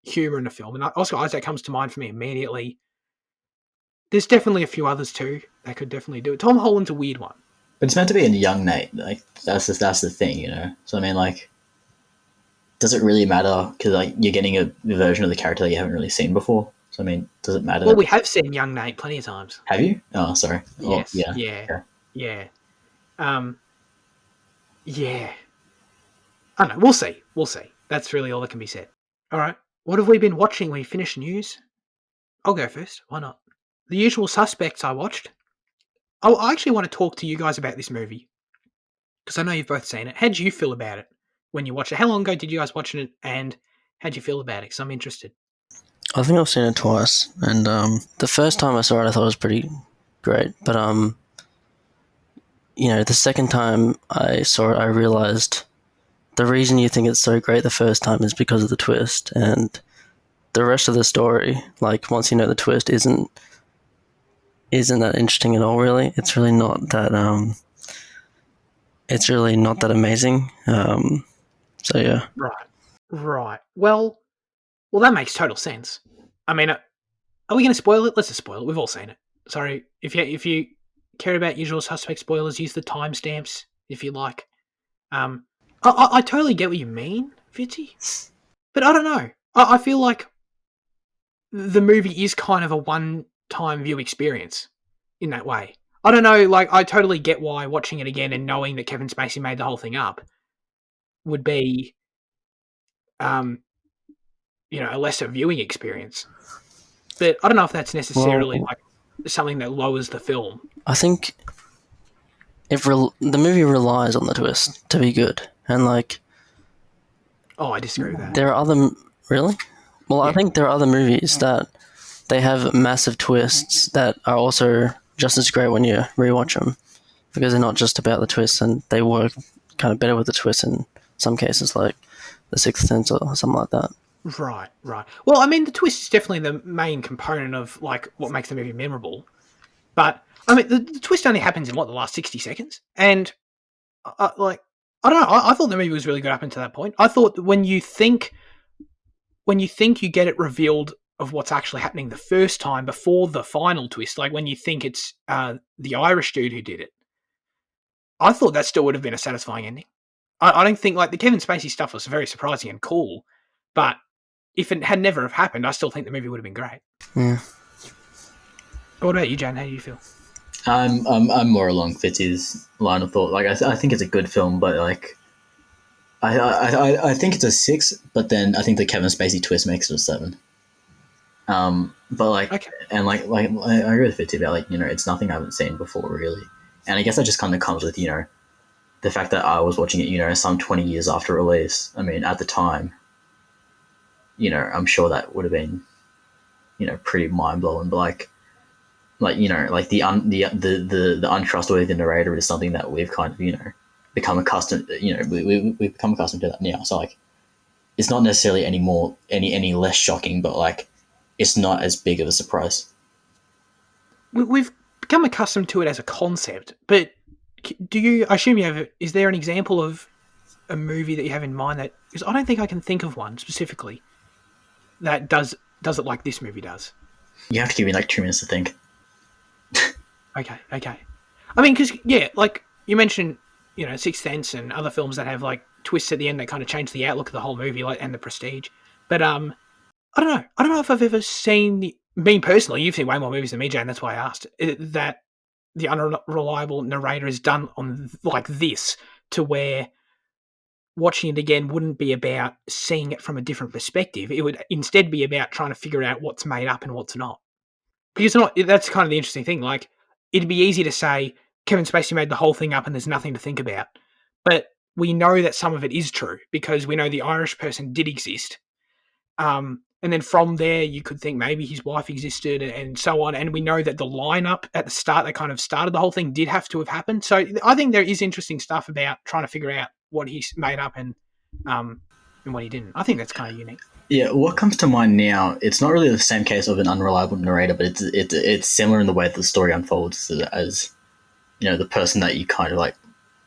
humor in the film. And Oscar Isaac comes to mind for me immediately. There's definitely a few others too that could definitely do it. Tom Holland's a weird one. but it's meant to be a young Nate. Like that's the thing. So I mean, like, does it really matter? Because like you're getting a version of the character that you haven't really seen before. So I mean, does it matter? Well, we have seen young Nate plenty of times. Have you? Oh, sorry. Oh, Yes. yeah. Yeah. Okay. Yeah. Yeah. I don't know. We'll see. We'll see. That's really all that can be said. All right. What have we been watching? We finished news. I'll go first. Why not? The Usual Suspects I watched. I actually want to talk to you guys about this movie because I know you've both seen it. How did you feel about it when you watched it? How long ago did you guys watch it, and how did you feel about it? Because I'm interested. I think I've seen it twice, and the first time I saw it, I thought it was pretty great. But the second time I saw it, I realized the reason you think it's so great the first time is because of the twist, and the rest of the story, like once you know the twist, isn't that interesting at all. Really, it's really not that amazing. So yeah. Right. Right. Well, that makes total sense. I mean, are we going to spoil it? Let's just spoil it. We've all seen it. Sorry, if you care about Usual Suspect spoilers, use the timestamps if you like. I totally get what you mean, Fitzy, but I don't know. I feel like the movie is kind of a one-time view experience in that way. I don't know. Like, I totally get why watching it again and knowing that Kevin Spacey made the whole thing up would be, a lesser viewing experience. But I don't know if that's necessarily Well, like something that lowers the film. I think the movie relies on the twist to be good, and like Oh, I disagree with that. there are other really. Well, I Yeah. think there are other movies that they have massive twists that are also just as great when you rewatch them, because they're not just about the twists, and they work kind of better with the twists in some cases, like The Sixth Sense or something like that. Right. Well, I mean, the twist is definitely the main component of like what makes the movie memorable. But I mean, the twist only happens in the last 60 seconds, and I don't know. I thought the movie was really good up until that point. I thought that when you think you get it revealed of what's actually happening the first time before the final twist, like when you think it's the Irish dude who did it, I thought that still would have been a satisfying ending. I don't think like the Kevin Spacey stuff was very surprising and cool, but if it had never have happened, I still think the movie would have been great. Yeah. What about you, Jane? How do you feel? I'm more along Fitzy's line of thought. Like I think it's a good film, but like I think it's a 6, but then I think the Kevin Spacey twist makes it a 7. But like, Okay. and like I agree with Fitzy about like it's nothing I haven't seen before really, and I guess that just kind of comes with the fact that I was watching it some 20 years after release. I mean, at the time, I'm sure that would have been pretty mind blowing, but like the untrustworthy narrator is something that we've kind of become accustomed. We've become accustomed to that now. So like, it's not necessarily any less shocking, but like, it's not as big of a surprise. We've become accustomed to it as a concept, but do you? I assume you have. Is there an example of a movie that you have in mind that? Because I don't think I can think of one specifically that does it like this movie does. You have to give me like 2 minutes to think. Okay. I mean, because yeah, like you mentioned, Sixth Sense and other films that have like twists at the end that kind of change the outlook of the whole movie, like and the Prestige. But I don't know. I don't know if I've ever seen me personally. You've seen way more movies than me, Jane. That's why I asked that the unreliable narrator is done on like this to where watching it again wouldn't be about seeing it from a different perspective. It would instead be about trying to figure out what's made up and what's not. Because that's kind of the interesting thing. Like, it'd be easy to say Kevin Spacey made the whole thing up and there's nothing to think about. But we know that some of it is true because we know the Irish person did exist. And then from there, you could think maybe his wife existed and so on. And we know that the lineup at the start that kind of started the whole thing did have to have happened. So I think there is interesting stuff about trying to figure out what he's made up and what he didn't. I think that's kind of unique. Yeah, what comes to mind now? It's not really the same case of an unreliable narrator, but it's similar in the way that the story unfolds as the person that you kind of like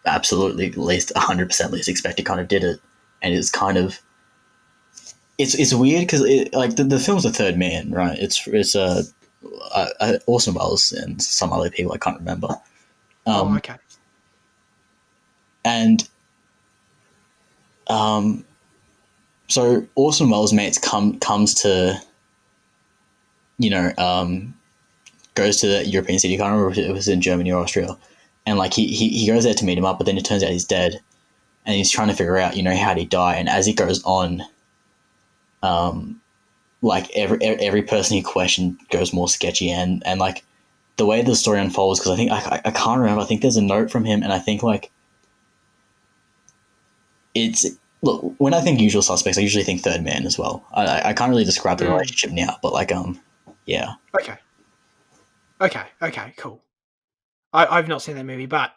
absolutely least 100% least expected kind of did it, and it's kind of it's weird because like the film's The Third Man, right? It's Orson Welles and some other people I can't remember. Okay. And so Orson Welles' mates comes to goes to the European city. I can't remember if it was in Germany or Austria, and like he goes there to meet him up, but then it turns out he's dead, and he's trying to figure out how did he die. And as he goes on, like every person he questioned goes more sketchy, and like the way the story unfolds, because I think I can't remember. I think there's a note from him, and I think like it's look, when I think Usual Suspects, I usually think Third Man as well. I can't really describe the relationship now, but like yeah. Okay, cool. I've not seen that movie, but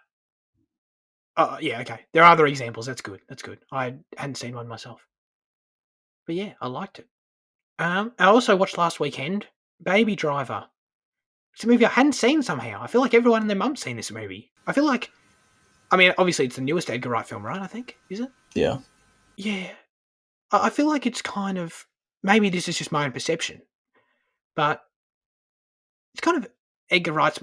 yeah, okay. There are other examples. That's good. I hadn't seen one myself, but yeah, I liked it. I also watched last weekend Baby Driver. It's a movie I hadn't seen somehow. I feel like everyone and their mum's seen this movie. I mean, obviously it's the newest Edgar Wright film, right? I think, is it? Yeah. Yeah. I feel like it's kind of, maybe this is just my own perception, but it's kind of Edgar Wright's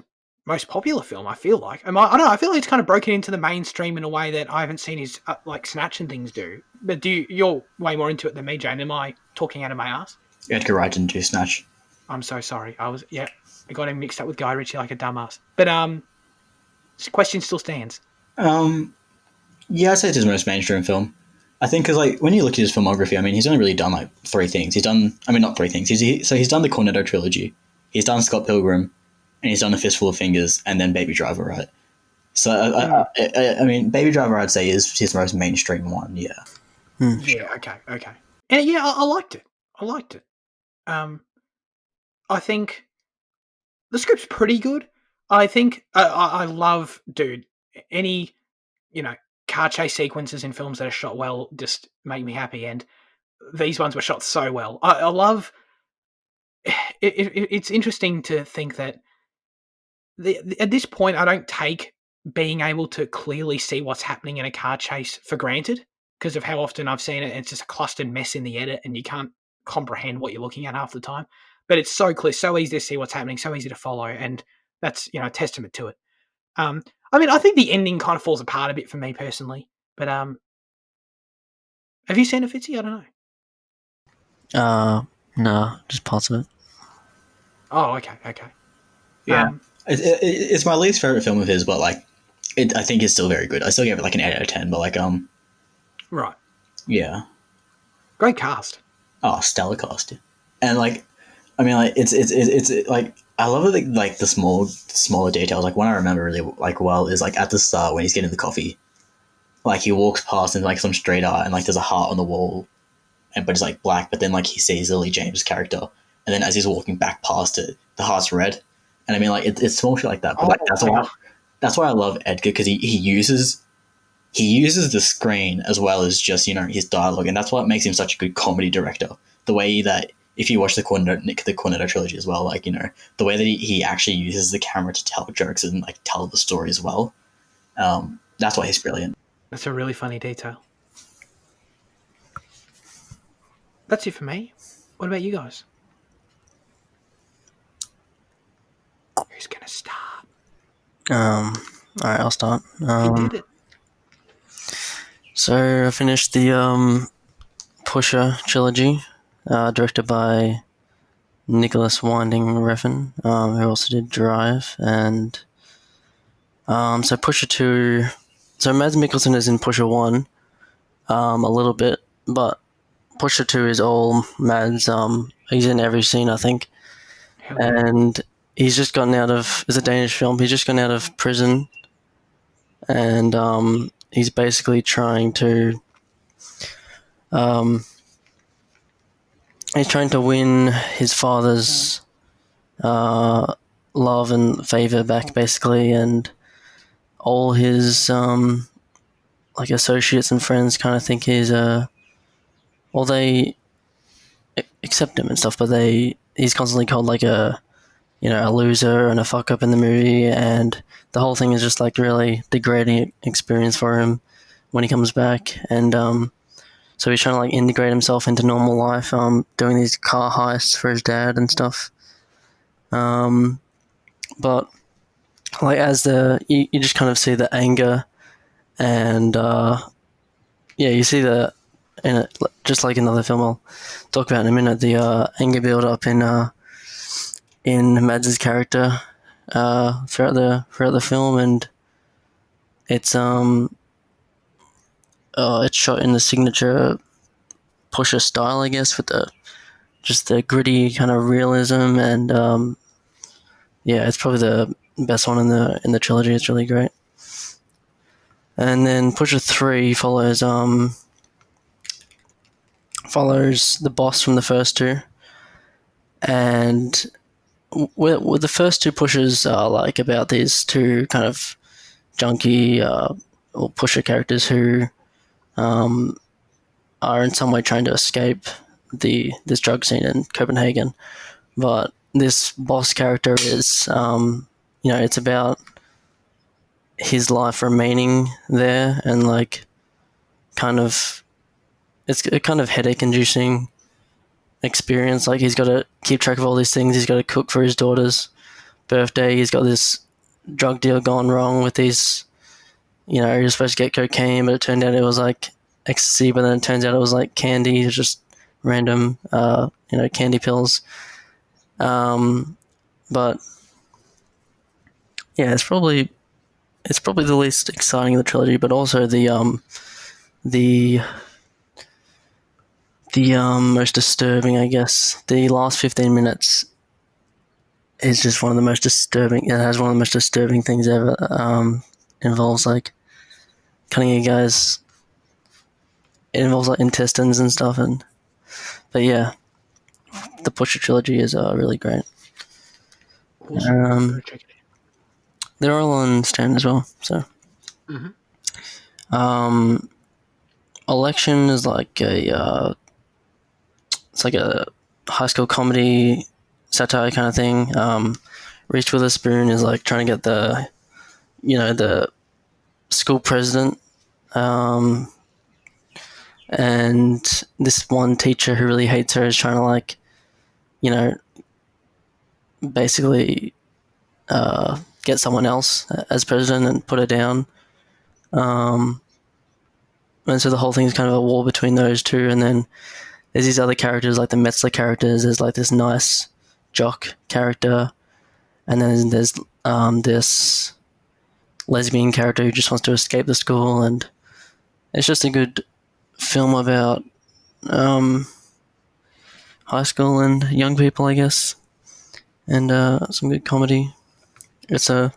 most popular film. I feel like I don't know. I feel like it's kind of broken into the mainstream in a way that I haven't seen his like Snatch and things do. But you're way more into it than me, Jane. Am I talking out of my ass? Edgar Wright didn't do Snatch. I'm so sorry. I got him mixed up with Guy Ritchie like a dumbass. But this question still stands. Yeah, I'd say it's his most mainstream film. I think because like when you look at his filmography, I mean, he's only really done like 3 things. Not 3 things. He's done the Cornetto trilogy. He's done Scott Pilgrim, and he's done A Fistful of Fingers, and then Baby Driver, right? So I mean, Baby Driver, I'd say is his most mainstream one. Yeah. Yeah. Okay. And yeah, I liked it. I think the script's pretty good. I think I love, dude, any car chase sequences in films that are shot well just make me happy, and these ones were shot so well. I love. It's interesting to think that at this point, I don't take being able to clearly see what's happening in a car chase for granted because of how often I've seen it. It's just a clustered mess in the edit, and you can't comprehend what you're looking at half the time. But it's so clear, so easy to see what's happening, so easy to follow, and that's a testament to it. I mean, I think the ending kind of falls apart a bit for me personally. But have you seen it, Fitzy? I don't know. No, just parts of it. Oh, okay. Yeah, it's my least favorite film of his, but like, I think it's still very good. I still give it like an 8 out of 10. But like, right, yeah, great cast. Oh, stellar cast, and like, I mean, like it's like I love it, like the smaller details. Like one I remember really like well is like at the start when he's getting the coffee, like he walks past and like some street art and like there's a heart on the wall, but it's like black. But then like he sees Lily James' character, and then as he's walking back past it, the heart's red. And I mean, like it's small shit like that. But like that's why I love Edgar, because he uses he uses the screen as well as just, his dialogue, and that's what makes him such a good comedy director. The way that, if you watch the Cornetto trilogy as well, the way that he actually uses the camera to tell jokes and like tell the story as well. That's why he's brilliant. That's a really funny detail. That's it for me. What about you guys? Who's gonna start? All right, I'll start. You did it. So I finished the Pusher trilogy, directed by Nicholas Winding Refn, who also did Drive, and so Pusher 2. So Mads Mikkelsen is in Pusher 1, a little bit, but Pusher 2 is all Mads. He's in every scene, I think, Hell yeah. and he's just gotten out of. It's a Danish film. He's just gotten out of prison, and he's basically trying to. He's trying to win his father's love and favor back, basically, and all his like associates and friends kind of think he's well, they accept him and stuff, but he's constantly called like a loser and a fuck up in the movie, and the whole thing is just like really degrading experience for him when he comes back, and so he's trying to like integrate himself into normal life, doing these car heists for his dad and stuff. But like as you just kind of see the anger, and you see the in it, just like another film I'll talk about in a minute, the anger build up in Mads' character throughout the film, and it's it's shot in the signature Pusher style, I guess, with the gritty kind of realism, and it's probably the best one in the trilogy. It's really great. And then Pusher 3 follows the boss from the first two, and with the first two Pushers are like about these two kind of junkie or pusher characters who are in some way trying to escape this drug scene in Copenhagen. But this boss character is, it's about his life remaining there, and like it's a kind of headache-inducing experience. Like he's got to keep track of all these things. He's got to cook for his daughter's birthday. He's got this drug deal gone wrong with these. He was supposed to get cocaine, but it turned out it was like ecstasy. But then it turns out it was like candy. It's just random, candy pills. But yeah, it's probably the least exciting of the trilogy, but also the most disturbing, I guess. The last 15 minutes is just one of the most disturbing. It has one of the most disturbing things ever. Involves like cutting a guy's. It involves like intestines and stuff, but yeah, the Pusher trilogy is really great. Awesome. Check it out. They're all on Stan as well. So, Election is like it's like a high school comedy satire kind of thing. Reese Witherspoon is like trying to get the school president, and this one teacher who really hates her is trying to like, basically get someone else as president and put her down. And so the whole thing is kind of a war between those two, and then there's these other characters like the Metzler characters. There's like this nice jock character, and then there's this lesbian character who just wants to escape the school, and it's just a good film about high school and young people, I guess, and some good comedy. It's a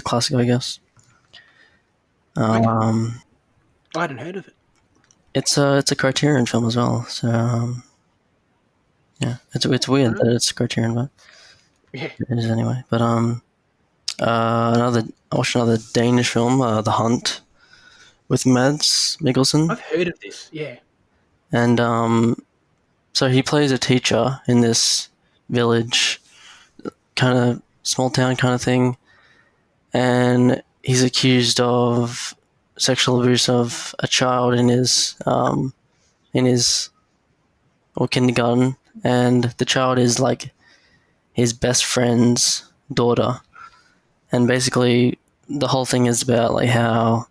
classic, I guess. I hadn't heard of it. It's a Criterion film as well, so yeah, it's weird that it's Criterion, but Yeah. it is anyway. But I watched another Danish film, The Hunt. with Mads Mikkelsen, I've heard of this. Yeah. and so he plays a teacher in this village, kind of small town kind of thing, and he's accused of sexual abuse of a child in his or kindergarten, and the child is like his best friend's daughter, and basically the whole thing is about like how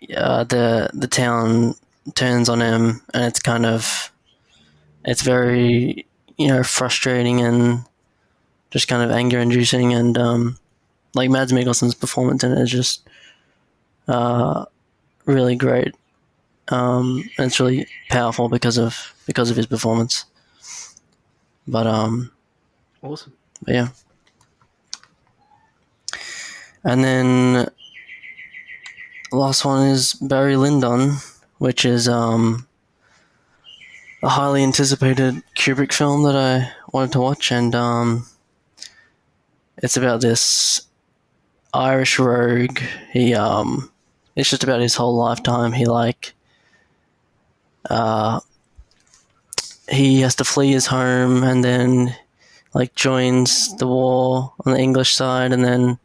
the town turns on him, and it's very frustrating and just kind of anger inducing, and like Mads Mikkelsen's performance in it is just uh, really great. And it's really powerful because of his performance. But Awesome. but yeah, and then the last one is Barry Lyndon, which is a highly anticipated Kubrick film that I wanted to watch, and it's about this Irish rogue. It's just about his whole lifetime. Uh, he has to flee his home, and then like joins the war on the English side, and then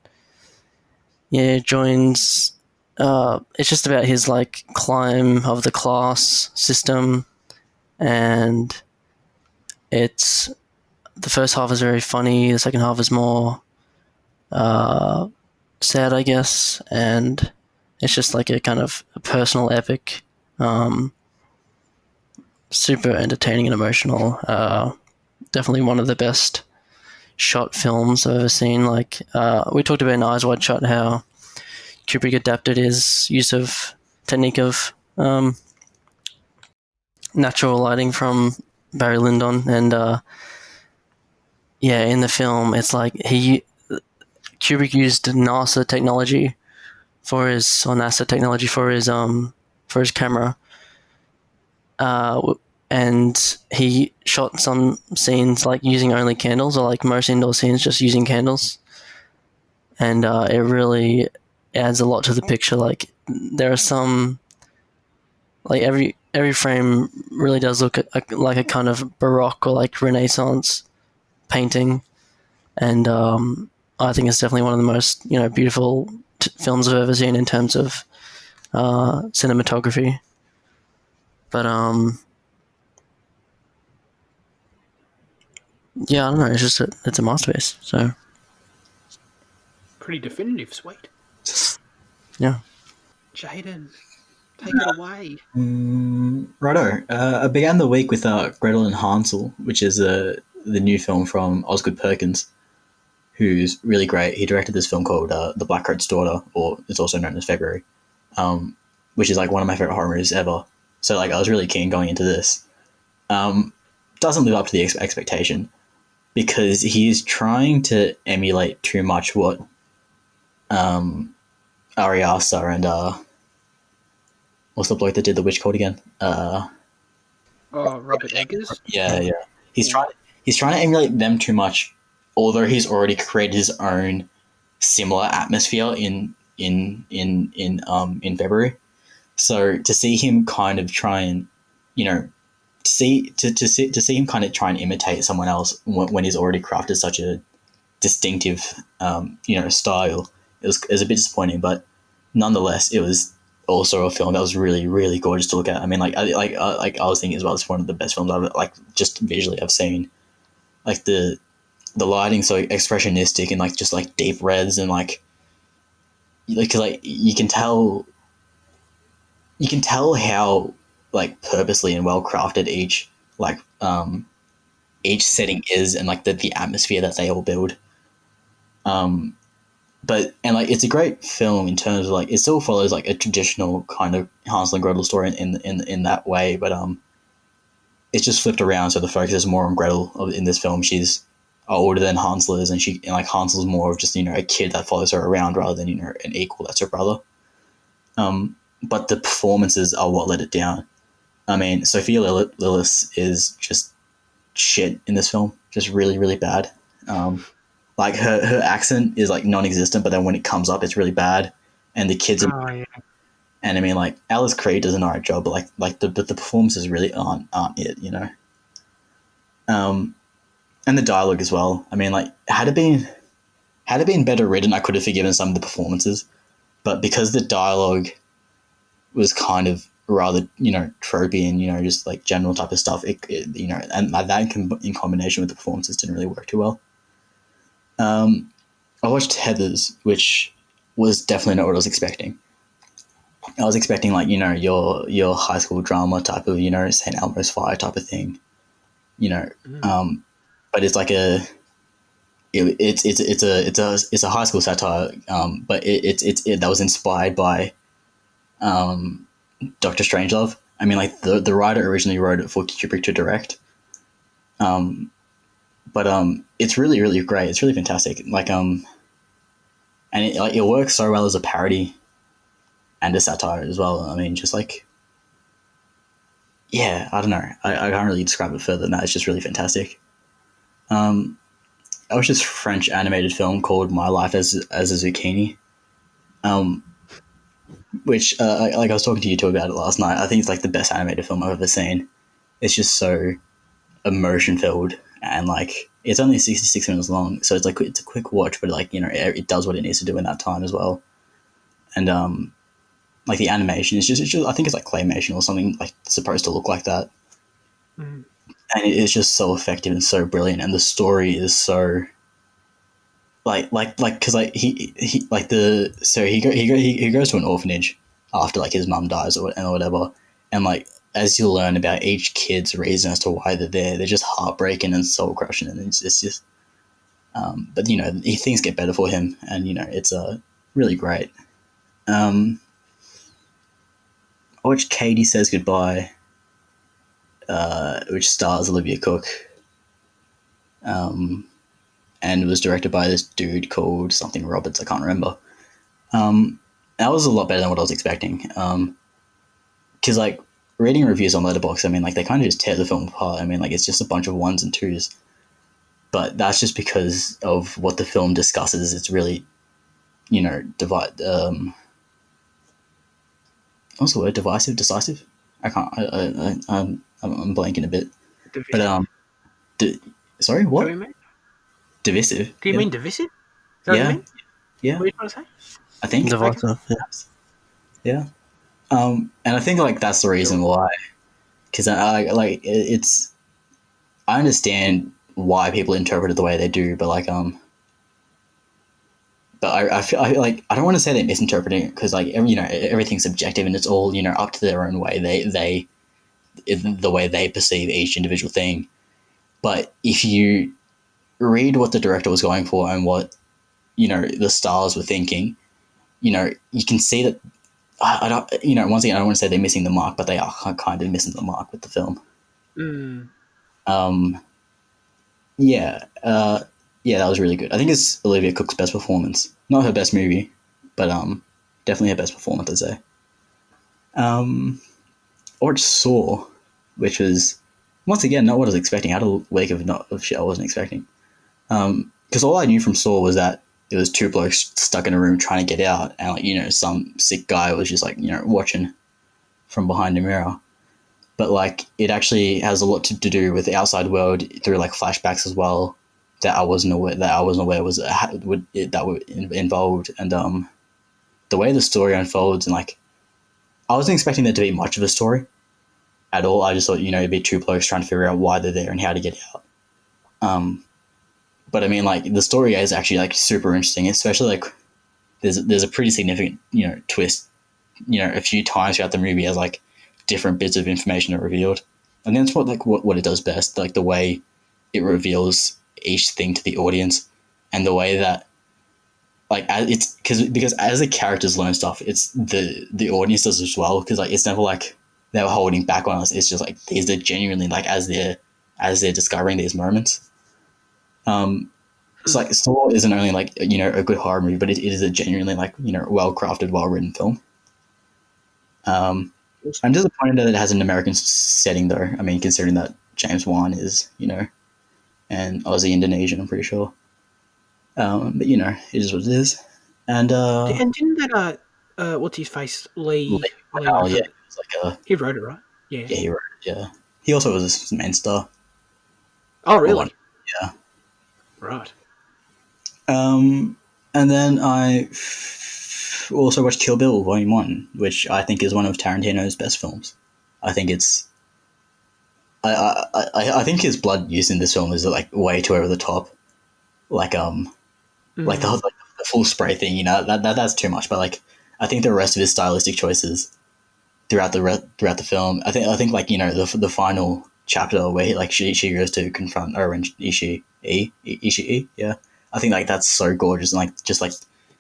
joins. It's just about his like climb of the class system, and it's the first half is very funny. The second half is more uh, sad, I guess, and it's just like a kind of a personal epic. Super entertaining and emotional. Definitely one of the best shot films I've ever seen. Like we talked about in Eyes Wide Shut how Kubrick adapted his use of technique of natural lighting from Barry Lyndon, and in the film it's like Kubrick used NASA technology for his camera, and he shot some scenes like using only candles, or like most indoor scenes just using candles, and it really adds a lot to the picture. Like there are some, like every frame really does look like a kind of Baroque or like Renaissance painting, and I think it's definitely one of the most beautiful films I've ever seen in terms of cinematography. But yeah, I don't know. It's a masterpiece. So Pretty definitive. Sweet. yeah. Jaden, take it away. Righto. I began the week with Gretel and Hansel, which is the new film from Osgood Perkins, who's really great. He directed this film called The Blackcoat's Daughter, or it's also known as February, which is like one of my favorite horror movies ever. So like I was really keen going into this. Doesn't live up to the expectation because he's trying to emulate too much what Ari Aster and what's the bloke that did The Witch Cult again? Oh, Robert Eggers. Yeah. He's trying to emulate them too much, although he's already created his own similar atmosphere in February. So to see him kind of try and to see him kind of try and imitate someone else when he's already crafted such a distinctive style, it was a bit disappointing, but nonetheless it was also a film that was really, really gorgeous to look at. I mean, I was thinking as well, it's one of the best films I've like just visually I've seen. Like the lighting so expressionistic and like just like deep reds and cause like you can tell how like purposely and well crafted each setting is, and like the atmosphere that they all build. But like it's a great film in terms of like it still follows like a traditional kind of Hansel and Gretel story in that way, but it's just flipped around, so the focus is more on Gretel in this film. She's older than Hansel is, and like Hansel's more of just a kid that follows her around rather than an equal that's her brother. But the performances are what let it down. I mean, Sophia Lillis is just shit in this film, just really, really bad. Like her accent is like non-existent, but then when it comes up, it's really bad. And the kids, Oh yeah. And I mean, like Alice Creed does an alright job, but like the performances really aren't it, you know. Um, and the dialogue as well. I mean, like had it been better written, I could have forgiven some of the performances, but because the dialogue was kind of rather, you know, tropey and, you know, just like general type of stuff, you know, and like that in combination with the performances didn't really work too well. I watched Heathers, which was definitely not what I was expecting. I was expecting like, you know, your high school drama type of, you know, St. Elmo's Fire type of thing, you know, Mm. but it's like it's a high school satire, but that was inspired by Doctor Strangelove. I mean, like the writer originally wrote it for Kubrick to direct, but it's really great. It's really fantastic. Like and it works so well as a parody and a satire as well. I mean, just like yeah, I don't know. I can't really describe it further than that. It's just really fantastic. I watched this French animated film called My Life as a Zucchini, um, which like I was talking to you two about it last night. I think it's like the best animated film I've ever seen. It's just so emotion filled and like it's only 66 minutes long, so it's like it's a quick watch, but like you know it does what it needs to do in that time as well. And like the animation is just I think it's like claymation or something like supposed to look like that, Mm. and it's just so effective and so brilliant, and the story is so like because like he like the so he goes to an orphanage after like his mum dies or whatever, and like as you learn about each kid's reason as to why they're there, they're just heartbreaking and soul crushing, and it's just but you know things get better for him, and you know it's really great. Um, I watched Katie Says Goodbye, which stars Olivia Cook, and was directed by this dude called something Roberts. I can't remember. That was a lot better than what I was expecting. Because like reading reviews on Letterboxd, I mean, like they kind of just tear the film apart. I mean, like it's just a bunch of ones and twos, but that's just because of what the film discusses. It's really, you know, divide. What's the word? Divisive, decisive. I can't. I'm blanking a bit. But Divisive. di- sorry, Is that what what? you mean? Divisive. Do you Yeah, mean divisive? Is that what you yeah, mean? yeah. What are you trying to say? I think. Okay. Divisive. Yeah. Yeah. And I think like that's the reason Sure. why. Because I like it's. I understand why people interpret it the way they do, but like but I feel like I don't want to say they're misinterpreting it because like you know everything's subjective and it's all you know up to their own way. The way they perceive each individual thing. But if you read what the director was going for and what you know the stars were thinking, you know you can see that I don't you know once again I don't want to say they're missing the mark, but they are kind of missing the mark with the film. Mm. Um, yeah, yeah, that was really good. I think it's Olivia Cook's best performance, not her best movie, but definitely her best performance, I'd say. Um, or Saw, which was once again not what I was expecting. I had a wake of not of shit I wasn't expecting. Because all I knew from Saw was that it was two blokes stuck in a room trying to get out, and like you know some sick guy was just like you know watching from behind a mirror. But like it actually has a lot to do with the outside world through like flashbacks as well that I wasn't aware was that were involved, and the way the story unfolds and like I wasn't expecting there to be much of a story at all. I just thought you know it'd be two blokes trying to figure out why they're there and how to get out. Um, but I mean like the story is actually like super interesting, especially like there's a pretty significant you know twist you know a few times throughout the movie as like different bits of information are revealed, and that's what it does best, like the way it reveals each thing to the audience, and the way that like it's because as the characters learn stuff, it's the audience does as well, because like it's never like they're holding back on us. It's just like these are genuinely like as they're discovering these moments. It's Mm. like Saw isn't only like you know a good horror movie, but it is a genuinely like you know well crafted, well written film. Um, I'm Awesome. disappointed that it has an American setting, though. I mean, considering that James Wan is, you know, an Aussie Indonesian, I'm pretty sure. But you know, it is what it is. And And didn't that What's his face? Lee Lee Manal, yeah, Murphy. he was like a He wrote it, right? Yeah. yeah, he wrote it, yeah. He also was a main star. Oh, Or one, really? yeah. Right. And then also watched Kill Bill Volume One, which I think is one of Tarantino's best films. I think it's I think his blood use in this film is like way too over the top. Like Mm. like the full spray thing, that's too much. But like I think the rest of his stylistic choices throughout the film, I think like the final chapter where she goes to confront Orange Ishii, yeah. I think like that's so gorgeous, and like just like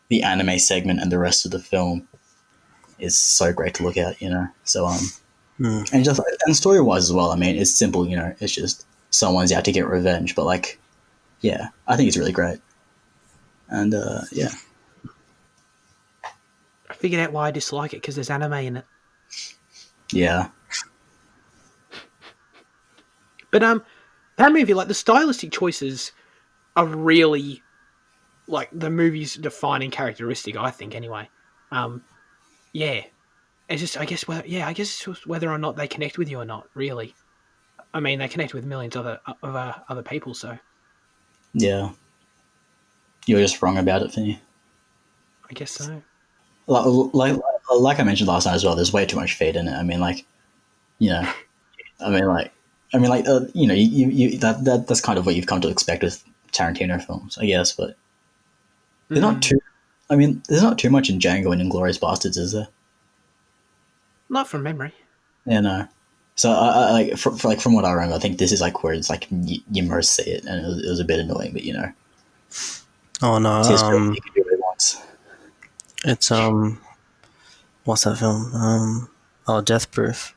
the anime segment and the rest of the film is so great to look at, So Hmm. and story wise as well. I mean, it's simple, It's just someone's out to get revenge, but like, yeah, I think it's really great, and yeah, I figured out why I dislike it because there's anime in it. yeah, But that movie, like the stylistic choices, are really like the movie's defining characteristic. I think anyway. Um, yeah, it's just I guess it's just whether or not they connect with you or not. Really, I mean, they connect with millions of other people. So yeah. You're just wrong about it, Finny. I guess so. Like, like like I mentioned last night as well. There's way too much fate in it. I mean, like, you know, I mean, like, that's kind of what you've come to expect with Tarantino films, I guess. But they're not Mm, too. I mean, there's not too much in Django and Inglourious Bastards, is there? not from memory. Yeah, no. So I like from what I remember, I think this is like where it's like you most see it, and it was a bit annoying, but Oh no, it's his film. He can do what he wants. it's what's that film? Oh, Death Proof.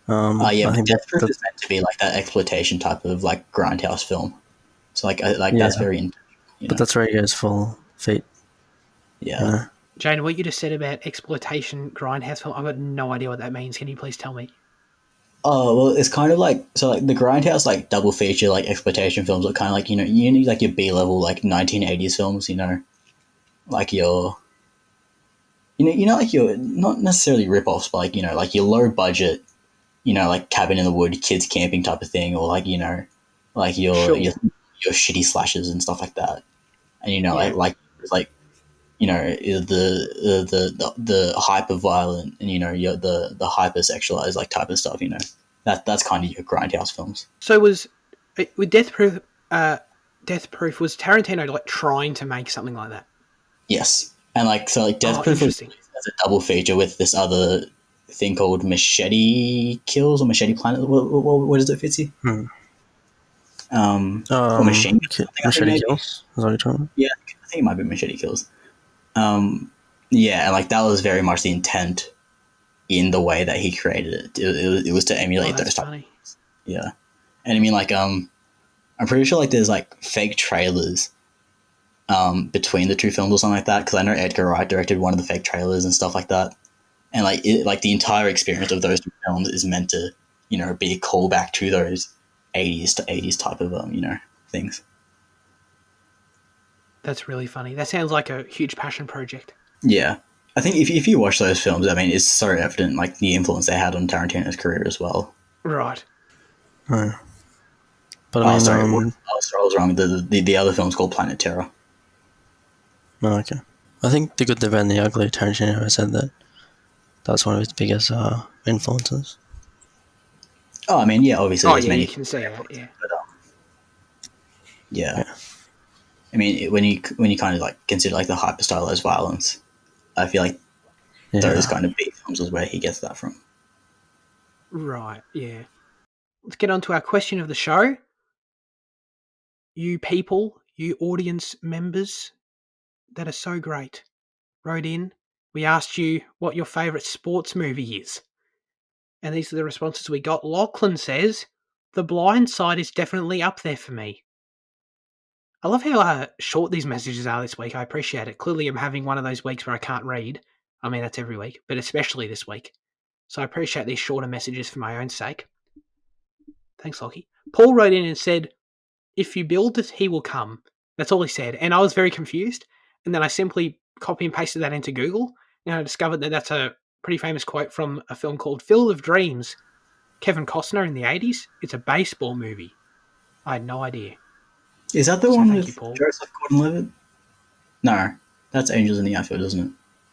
Yeah, I but think Death Proof that is meant to be like that exploitation type of like grindhouse film. So like that's yeah, very, but that's where he goes full feet. You yeah. know. Jane, what you just said about exploitation grindhouse film, I've got no idea what that means. Can you please tell me? Oh well, it's kind of like so like the grindhouse like double feature like exploitation films are kind of like you need like your B level like 1980s films, like your like your not necessarily rip offs, but like like your low budget, like cabin in the wood, kids camping type of thing, or like like Sure. your shitty slashes and stuff like that, and Yeah, like the hyper violent and the hyper sexualized like type of stuff. That's kind of your grindhouse films. so was with Death Proof. Death Proof was Tarantino like trying to make something like that. Yes, and like so like Death Oh, Proof was interesting. as a double feature with this other thing called Machete Kills or Machete Planet. What is it, Fitzy? Hmm. Or Machine Kills, something I think Machete maybe. Kills. Is that what you're talking about? Yeah, I think it might be Machete Kills. Yeah, and like that was very much the intent in the way that he created it. It was to Oh, emulate that's those type. funny. Yeah, and I mean like I'm pretty sure like there's like fake trailers between the two films or something like that, because I know Edgar Wright directed one of the fake trailers and stuff like that, and like the entire experience of those two films is meant to be a callback to those 80s type of things. That's really funny. That sounds like a huge passion project. Yeah, I think if you watch those films, I mean, it's so evident like the influence they had on Tarantino's career as well. Right. Oh. But I Oh, mean, sorry, I was wrong. The other film's called Planet Terror. oh, okay. I think The Good, the Bad, and the Ugly. Tarantino has said that that's one of his biggest influences. Oh, I mean, yeah, obviously Oh there's yeah, you many, can see that. Yeah. but yeah, Yeah. I mean, when you kind of like consider like the hyper stylized violence, I feel like those Yeah. kind of B films is where he gets that from. Right. Yeah. Let's get on to our question of the show. You people, you audience members that are so great, wrote in. We asked you what your favourite sports movie is. And these are the responses we got. Lachlan says, The Blind Side is definitely up there for me. I love how short these messages are this week. I appreciate it. Clearly, I'm having one of those weeks where I can't read. I mean, that's every week, but especially this week. So I appreciate these shorter messages for my own sake. Thanks, Lockie. Paul wrote in and said, If you build it, he will come. That's all he said. And I was very confused. And then I simply copy and pasted that into Google. I discovered that that's a pretty famous quote from a film called Field of Dreams. Kevin Costner in the 80s. It's a baseball movie. I had no idea. Is that the So one thank you, with Paul. Joseph Gordon-Levitt? No, that's Angels in the Outfield, isn't it?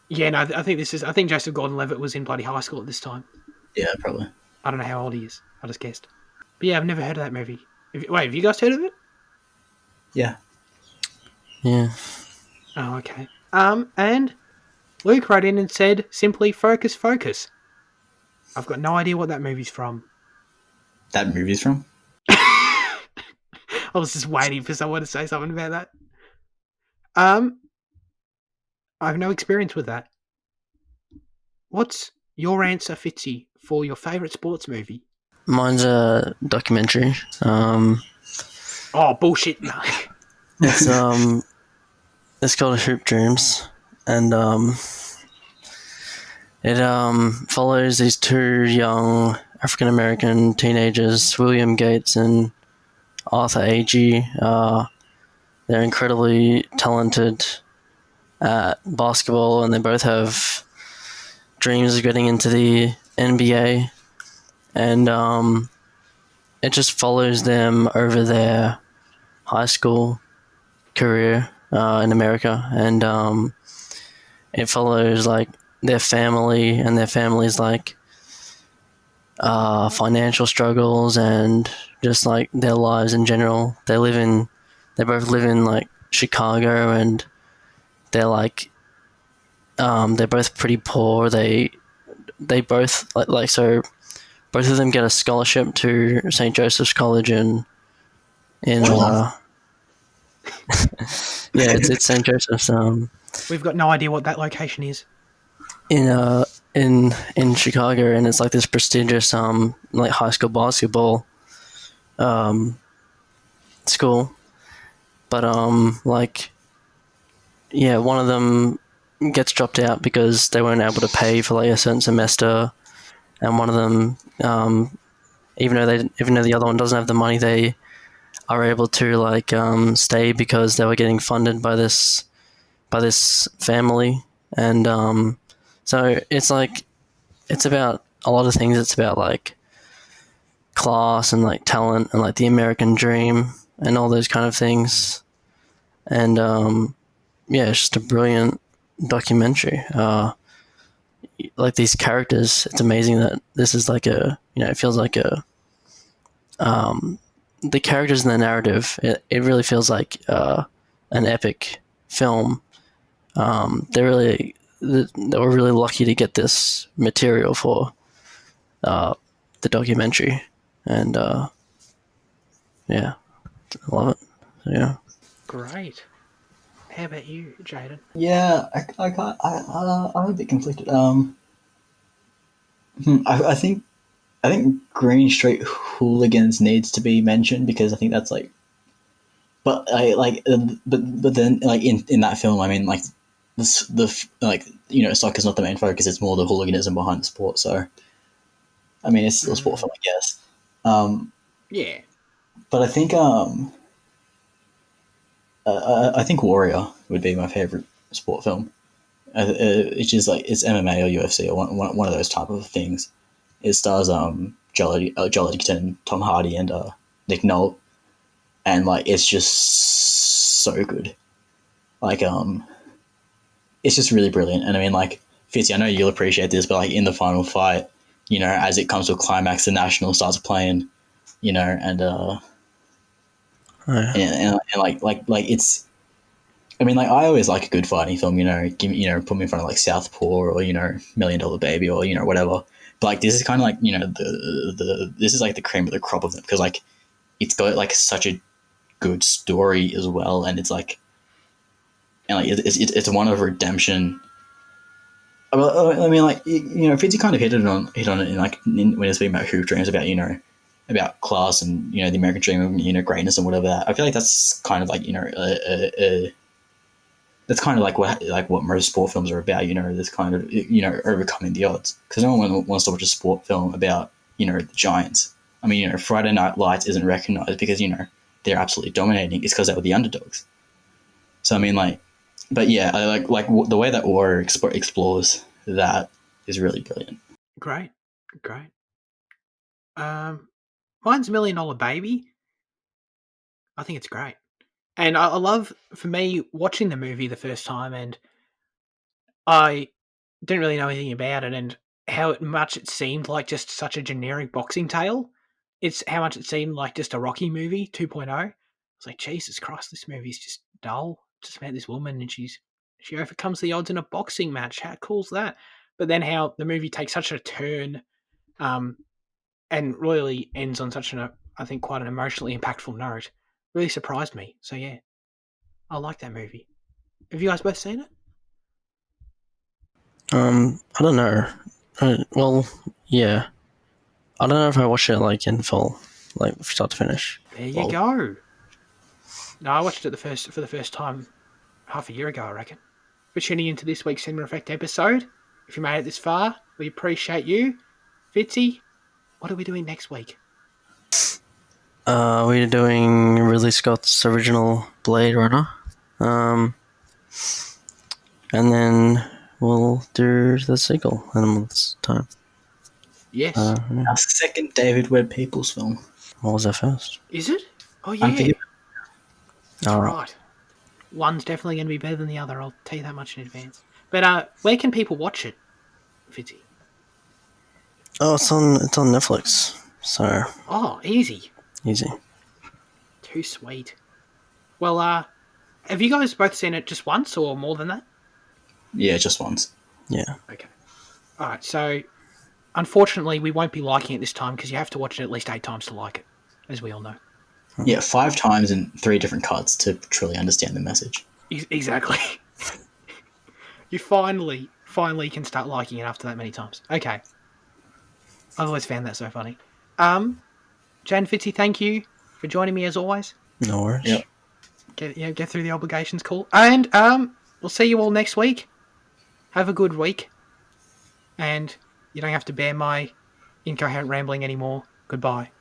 Yeah, no, I think this is. I think Joseph Gordon-Levitt was in bloody high school at this time. Yeah, probably. I don't know how old he is. I just guessed. But yeah, I've never heard of that movie. Wait, have you guys heard of it? Yeah. Yeah. Oh, okay. And Luke wrote in and said simply focus, focus. I've got no idea what that movie's from. That movie's from? I was just waiting for someone to say something about that. I have no experience with that. What's your answer, Fitzy, for your favourite sports movie? Mine's a documentary. Oh, bullshit. No. It's it's called Hoop Dreams, and it follows these two young African American teenagers, William Gates and Arthur Agee. They're incredibly talented at basketball, and they both have dreams of getting into the NBA. And it just follows them over their high school career in America, and it follows like their family and their family's like financial struggles and just like their lives in general. They both live in like Chicago, and they're like they're both pretty poor. They both like so both of them get a scholarship to St. Joseph's College in yeah, it's St. Joseph's We've got no idea what that location is. in in Chicago, and it's like this prestigious like high school basketball school. But like yeah, one of them gets dropped out because they weren't able to pay for like a certain semester, and one of them even though the other one doesn't have the money, they are able to like stay because they were getting funded by this family. And so it's like it's about a lot of things. It's about like class and like talent and like the American dream and all those kind of things. And yeah, it's just a brilliant documentary. Like these characters, it's amazing that this is like a, it feels like a the characters in the narrative, it really feels like an epic film. They were really lucky to get this material for the documentary, and yeah, I love it. So, yeah. Great. How about you, Jaden? Yeah, I can't. I'm a bit conflicted. I think Green Street Hooligans needs to be mentioned because I think that's like, but I like, but then like in that film, I mean like like soccer's not the main focus. It's more the hooliganism behind the sport. So I mean, it's still a sport film, I guess. Yeah. But I think Warrior would be my favorite sport film, which is like it's MMA or UFC or one of those type of things. It stars Joel Edgerton, Tom Hardy, and Nick Nolte, and like it's just so good. Like it's just really brilliant. And I mean, like Fitzy, I know you'll appreciate this, but like in the final fight, as it comes to a climax, the National starts playing, and and like it's. I mean, like I always like a good fighting film. Give me, put me in front of like Southpaw or Million Dollar Baby or whatever. But like this is kind of like this is like the cream of the crop of them because like it's got like such a good story as well, and it's like and like it's one of redemption. I mean, like Fitzy kind of hit on it in like when it's speaking about Hoop Dreams about about class and the American dream of greatness and whatever that. I feel like that's kind of like that's kind of like what most sport films are about. This kind of overcoming the odds because no one wants to watch a sport film about the Giants. I mean Friday Night Lights isn't recognized because they're absolutely dominating. It's because they were the underdogs. So I mean like but yeah, I the way that War explores that is really brilliant. Great. Mine's $1 Million Baby. I think it's great. And I love, for me, watching the movie the first time, and I didn't really know anything about it, and how much it seemed like just such a generic boxing tale. It's how much it seemed like just a Rocky movie 2.0. I was like, Jesus Christ, this movie's just dull. It's just about this woman, and she overcomes the odds in a boxing match. How cool's that? But then how the movie takes such a turn, um, and really ends on such an, I think, quite an emotionally impactful note. Really surprised me. So yeah, I like that movie. Have you guys both seen it? I don't know. Well, yeah. I don't know if I watched it like in full, like start to finish. There you Well, go. No, I watched it for the first time half a year ago, I reckon. For tuning into this week's Cinema Effect episode. If you made it this far, we appreciate you. Fitzy, what are we doing next week? We're doing Ridley Scott's original Blade Runner. And then we'll do the sequel in a month's time. Yes. Yeah. our second David Webb Peoples film. What was that first? Is it? Oh, yeah. Unforgiven. That's right. One's definitely going to be better than the other. I'll tell you that much in advance. But where can people watch it, Fitzy? Oh, it's on Netflix. So Oh, easy. easy. Too sweet. Well, have you guys both seen it just once or more than that? Yeah, just once. Yeah. Okay. All right. So, unfortunately, we won't be liking it this time because you have to watch it at least 8 times to like it, as we all know. Yeah, 5 times in 3 different cuts to truly understand the message. Exactly. You finally can start liking it after that many times. Okay. I've always found that so funny. Jan Fitzy, thank you for joining me as always. No worries. Yep. Get through the obligations, cool. And we'll see you all next week. Have a good week. And you don't have to bear my incoherent rambling anymore. Goodbye.